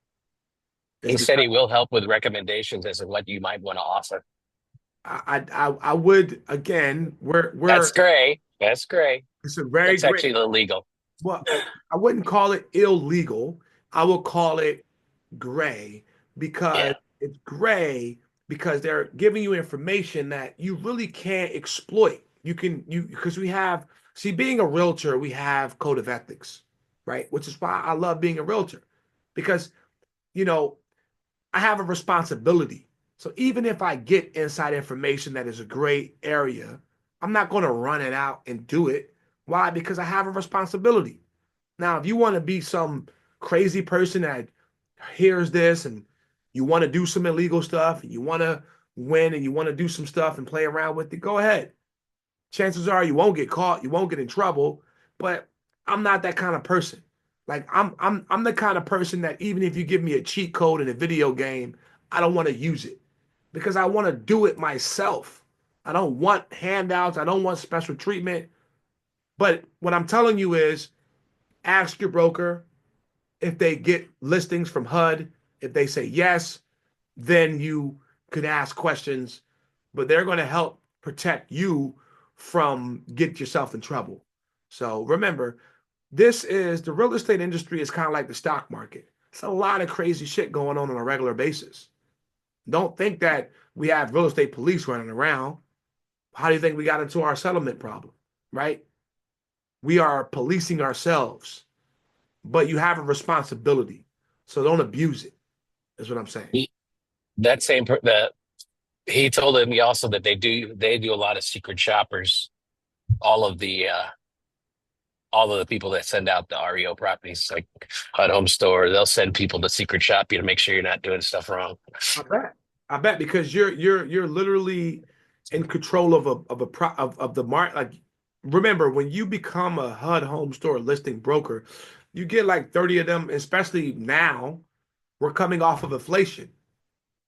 It's He said because he will help with recommendations as to what you might want to offer. I would again That's we're gray. That's gray. it's a very That's great actually illegal. well I wouldn't call it illegal. I would call it gray because Yeah. it's gray because they're giving you information that you really can't exploit. You because we have see being a realtor, we have code of ethics, right? Which is why I love being a realtor because you know I have a responsibility. So even if I get inside information that is a gray area, I'm not going to run it out and do it. Why? Because I have a responsibility. Now, if you want to be some crazy person that hears this and you want to do some illegal stuff and you want to win and you want to do some stuff and play around with it, go ahead. Chances are you won't get caught, you won't get in trouble, but I'm not that kind of person. Like I'm the kind of person that even if you give me a cheat code in a video game, I don't want to use it because I want to do it myself. I don't want handouts, I don't want special treatment. But what I'm telling you is ask your broker if they get listings from HUD. If they say yes, then you could ask questions, but they're going to help protect you from get yourself in trouble. So remember, this is the real estate industry is kind of like the stock market. It's a lot of crazy shit going on a regular basis. Don't think that we have real estate police running around. How do you think we got into our settlement problem? Right? We are policing ourselves, but you have a responsibility. So don't abuse it, is what I'm saying. That same that he told me also that they do a lot of secret shoppers. All of the people that send out the REO properties, like HUD Home Store, they'll send people to secret shop you to make sure you're not doing stuff wrong. I bet because you're literally in control of the market. Like remember when you become a HUD home store listing broker, you get like 30 of them, especially now we're coming off of inflation.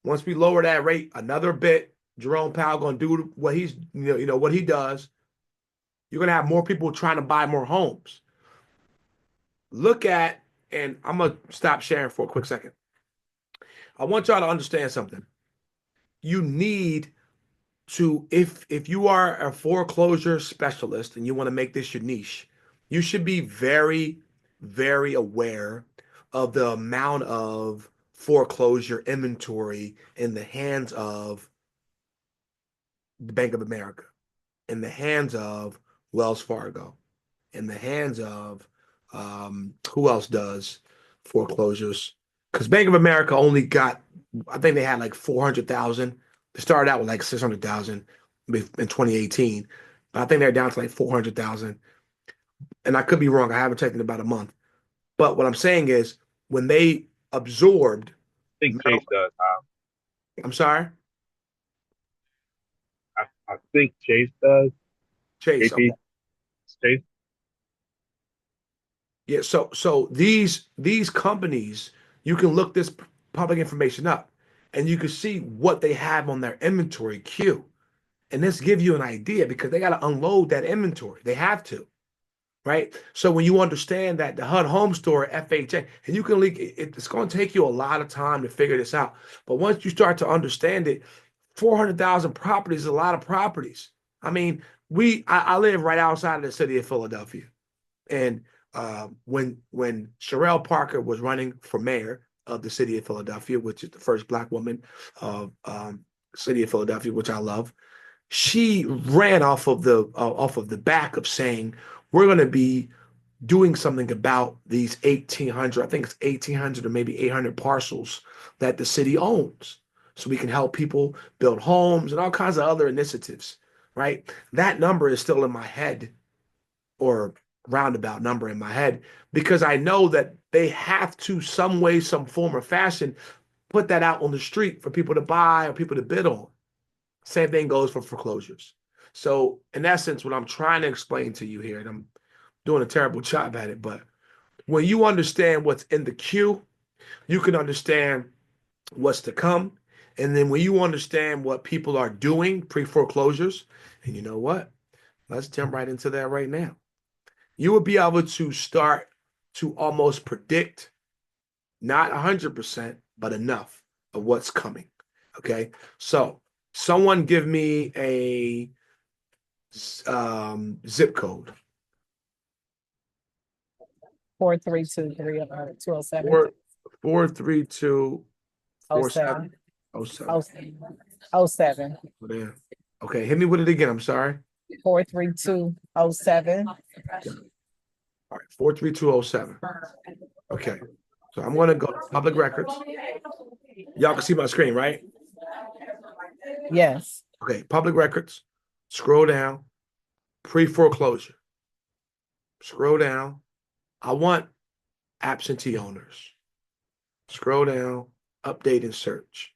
Once we lower that rate another bit, Jerome Powell gonna do what he's what he does. You're gonna have more people trying to buy more homes. Look at, and I'm gonna stop sharing for a quick second. I want y'all to understand something. You need to, if you are a foreclosure specialist and you want to make this your niche, you should be very, very aware of the amount of foreclosure inventory in the hands of the Bank of America, in the hands of Wells Fargo, in the hands of who else does foreclosures? Because Bank of America only got, I think they had like 400,000 They started out with like 600,000 in 2018, but I think they're down to like 400,000. And I could be wrong. I haven't checked in about a month. But what I'm saying is when they absorbed, I think Chase does. I'm sorry, I think Chase does. Chase. Okay. JP Chase. Yeah. So these companies, you can look this public information up, and you can see what they have on their inventory queue, and this give you an idea because they got to unload that inventory. They have to. Right? So when you understand that the HUD Home Store, FHA, and you can leak, it's going to take you a lot of time to figure this out. But once you start to understand it, 400,000 properties is a lot of properties. I mean, I live right outside of the city of Philadelphia, and when Sherelle Parker was running for mayor of the city of Philadelphia, which is the first Black woman of city of Philadelphia, which I love, she ran off of the back of saying we're going to be doing something about these 1,800, I think it's 1,800 or maybe 800 parcels that the city owns, so we can help people build homes and all kinds of other initiatives, right? That number is still in my head, or roundabout number in my head, because I know that they have to some way, some form or fashion put that out on the street for people to buy or people to bid on. Same thing goes for foreclosures. So, in essence, what I'm trying to explain to you here, and I'm doing a terrible job at it, but when you understand what's in the queue, you can understand what's to come. And then when you understand what people are doing pre foreclosures, and you know what? Let's jump right into that right now. You will be able to start to almost predict, not 100%, but enough of what's coming. Okay. So, someone give me a zip code. 432-207. 43247. 07. Okay, hit me with it again. I'm sorry. 43207. All right, 43207. Okay, so I'm gonna go to public records. Y'all can see my screen, right? Yes. Okay, public records. Scroll down. Pre-foreclosure. Scroll down. I want absentee owners. Scroll down. Update and search.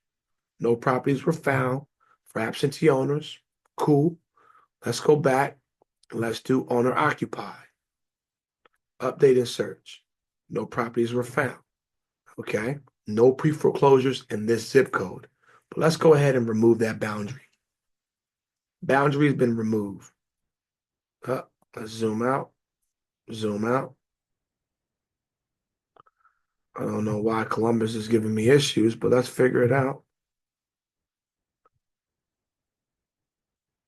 No properties were found for absentee owners. Cool. Let's go back and let's do owner occupied. Update and search. No properties were found. Okay. No pre-foreclosures in this zip code. But let's go ahead and remove that boundary. Boundary has been removed. Let's zoom out. Zoom out. I don't know why Columbus is giving me issues, but let's figure it out.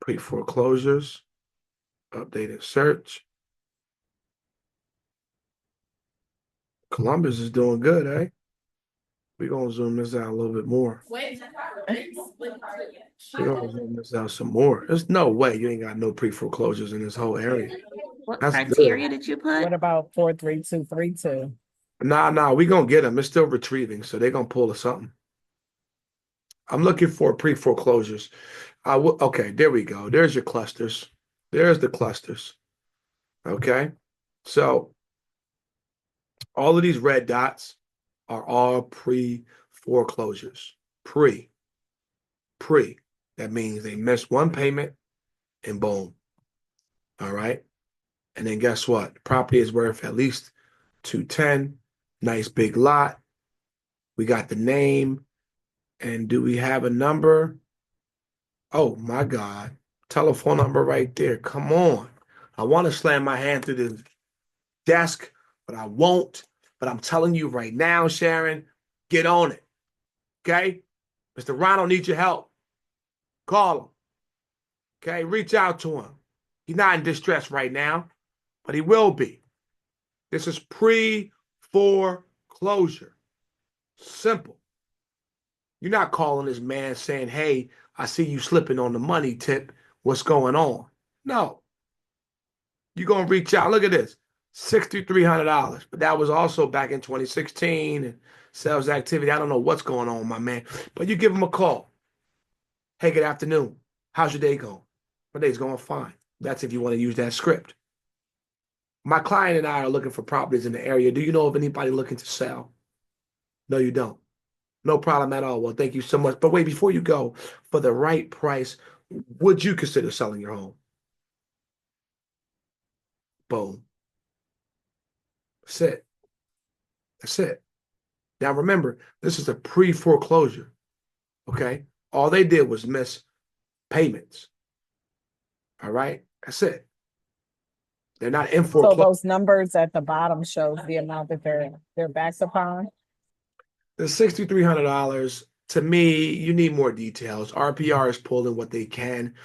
Pre-foreclosures. Update and search. Columbus is doing good, eh? We're going to zoom this out a little bit more. We're going to zoom this out some more. There's no way you ain't got no pre-foreclosures in this whole area. What That's criteria good. did you put? What about 43232? Nah, we're going to get them. It's still retrieving, so they're going to pull us something. I'm looking for pre-foreclosures. Okay, there we go. There's your clusters. There's the clusters. Okay, so all of these red dots are all pre-foreclosures. Pre. That means they missed one payment and boom. All right. And then guess what? The property is worth at least 210. Nice big lot. We got the name. And do we have a number? Oh my God. Telephone number right there. Come on. I want to slam my hand through the desk, but I won't. But I'm telling you right now, Sharon, get on it. Okay? Mr. Ronald needs your help. Call him. Okay? Reach out to him. He's not in distress right now, but he will be. This is pre-foreclosure. Simple. You're not calling this man saying, hey, I see you slipping on the money tip. What's going on? No. You're going to reach out. Look at this. $6,300. But that was also back in 2016 and sales activity. I don't know what's going on, my man. But you give him a call. Hey, good afternoon. How's your day going? My day's going fine. That's if you want to use that script. My client and I are looking for properties in the area. Do you know of anybody looking to sell? No, you don't. No problem at all. Well, thank you so much. But wait, before you go, for the right price, would you consider selling your home? Boom. That's it. That's it. Now remember, this is a pre-foreclosure. Okay. All they did was miss payments. All right. That's it. They're not in So foreclosure. those numbers at the bottom shows the amount that they're backed upon. The $6,300, to me, you need more details. RPR is pulling what they can,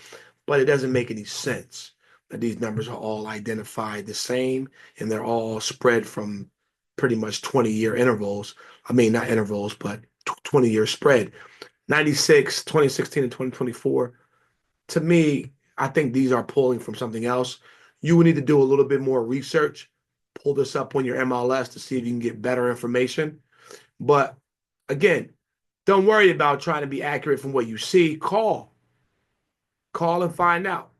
but it doesn't make any sense that these numbers are all identified the same and they're all spread from pretty much 20-year intervals. I mean, not intervals, but 20-year spread. 96, 2016, and 2024. To me, I think these are pulling from something else. You would need to do a little bit more research, pull this up on your MLS to see if you can get better information. But again, don't worry about trying to be accurate from what you see. Call and find out.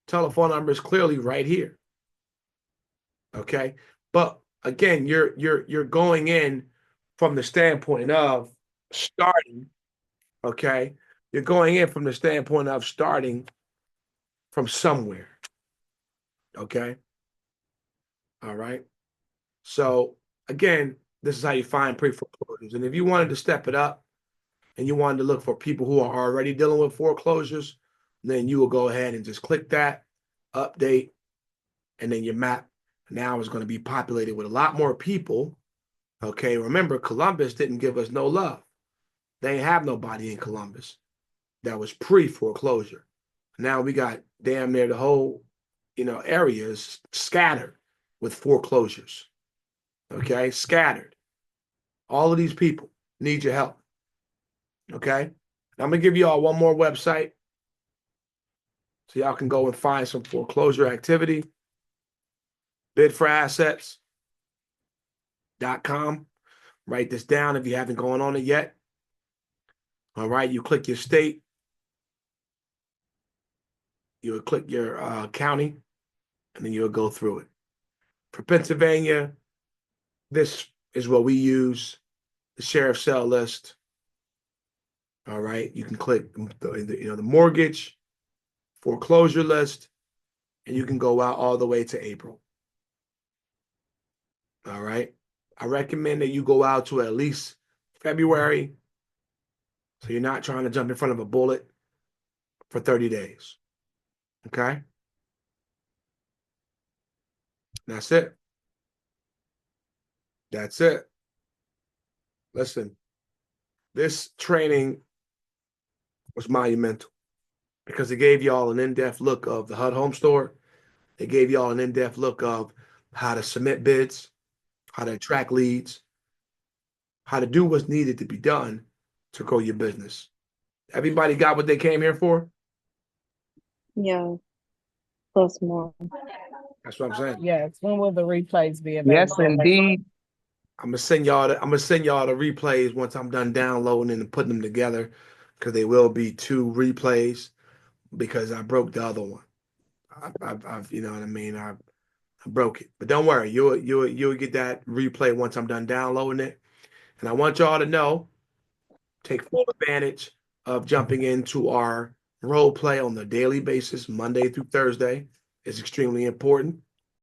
Telephone number is clearly right here. Okay. But again, you're going in from the standpoint of starting. Okay. You're going in from the standpoint of starting from somewhere. Okay. All right. So again, this is how you find pre-foreclosures. And if you wanted to step it up and you wanted to look for people who are already dealing with foreclosures, then you will go ahead and just click that, update, and then your map now is going to be populated with a lot more people. Okay. Remember, Columbus didn't give us no love. They ain't have nobody in Columbus that was pre-foreclosure. Now we got damn near the whole, areas scattered with foreclosures. Okay, scattered. All of these people need your help. Okay, I'm gonna give you all one more website so y'all can go and find some foreclosure activity. Bidforassets.com. Write this down if you haven't gone on it yet. All right, you click your state, you'll click your county, and then you'll go through it. For Pennsylvania, this is what we use, the sheriff's sale list. All right, you can click the mortgage foreclosure list, and you can go out all the way to April. All right, I recommend that you go out to at least February, so you're not trying to jump in front of a bullet for 30 days. Okay, that's it. That's it. Listen, this training was monumental because it gave y'all an in-depth look of the HUD Home Store. It gave y'all an in-depth look of how to submit bids, how to attract leads, how to do what's needed to be done to grow your business. Everybody got what they came here for? Yeah, plus more. That's what I'm saying. Yes. When will the replays be Yes, available? indeed. I'm gonna send y'all the replays once I'm done downloading and putting them together, because they will be 2 replays because I broke the other one. I've you know what I mean. I broke it, but don't worry, you'll get that replay once I'm done downloading it. And I want y'all to know, take full advantage of jumping into our role play on the daily basis, Monday through Thursday. It's extremely important.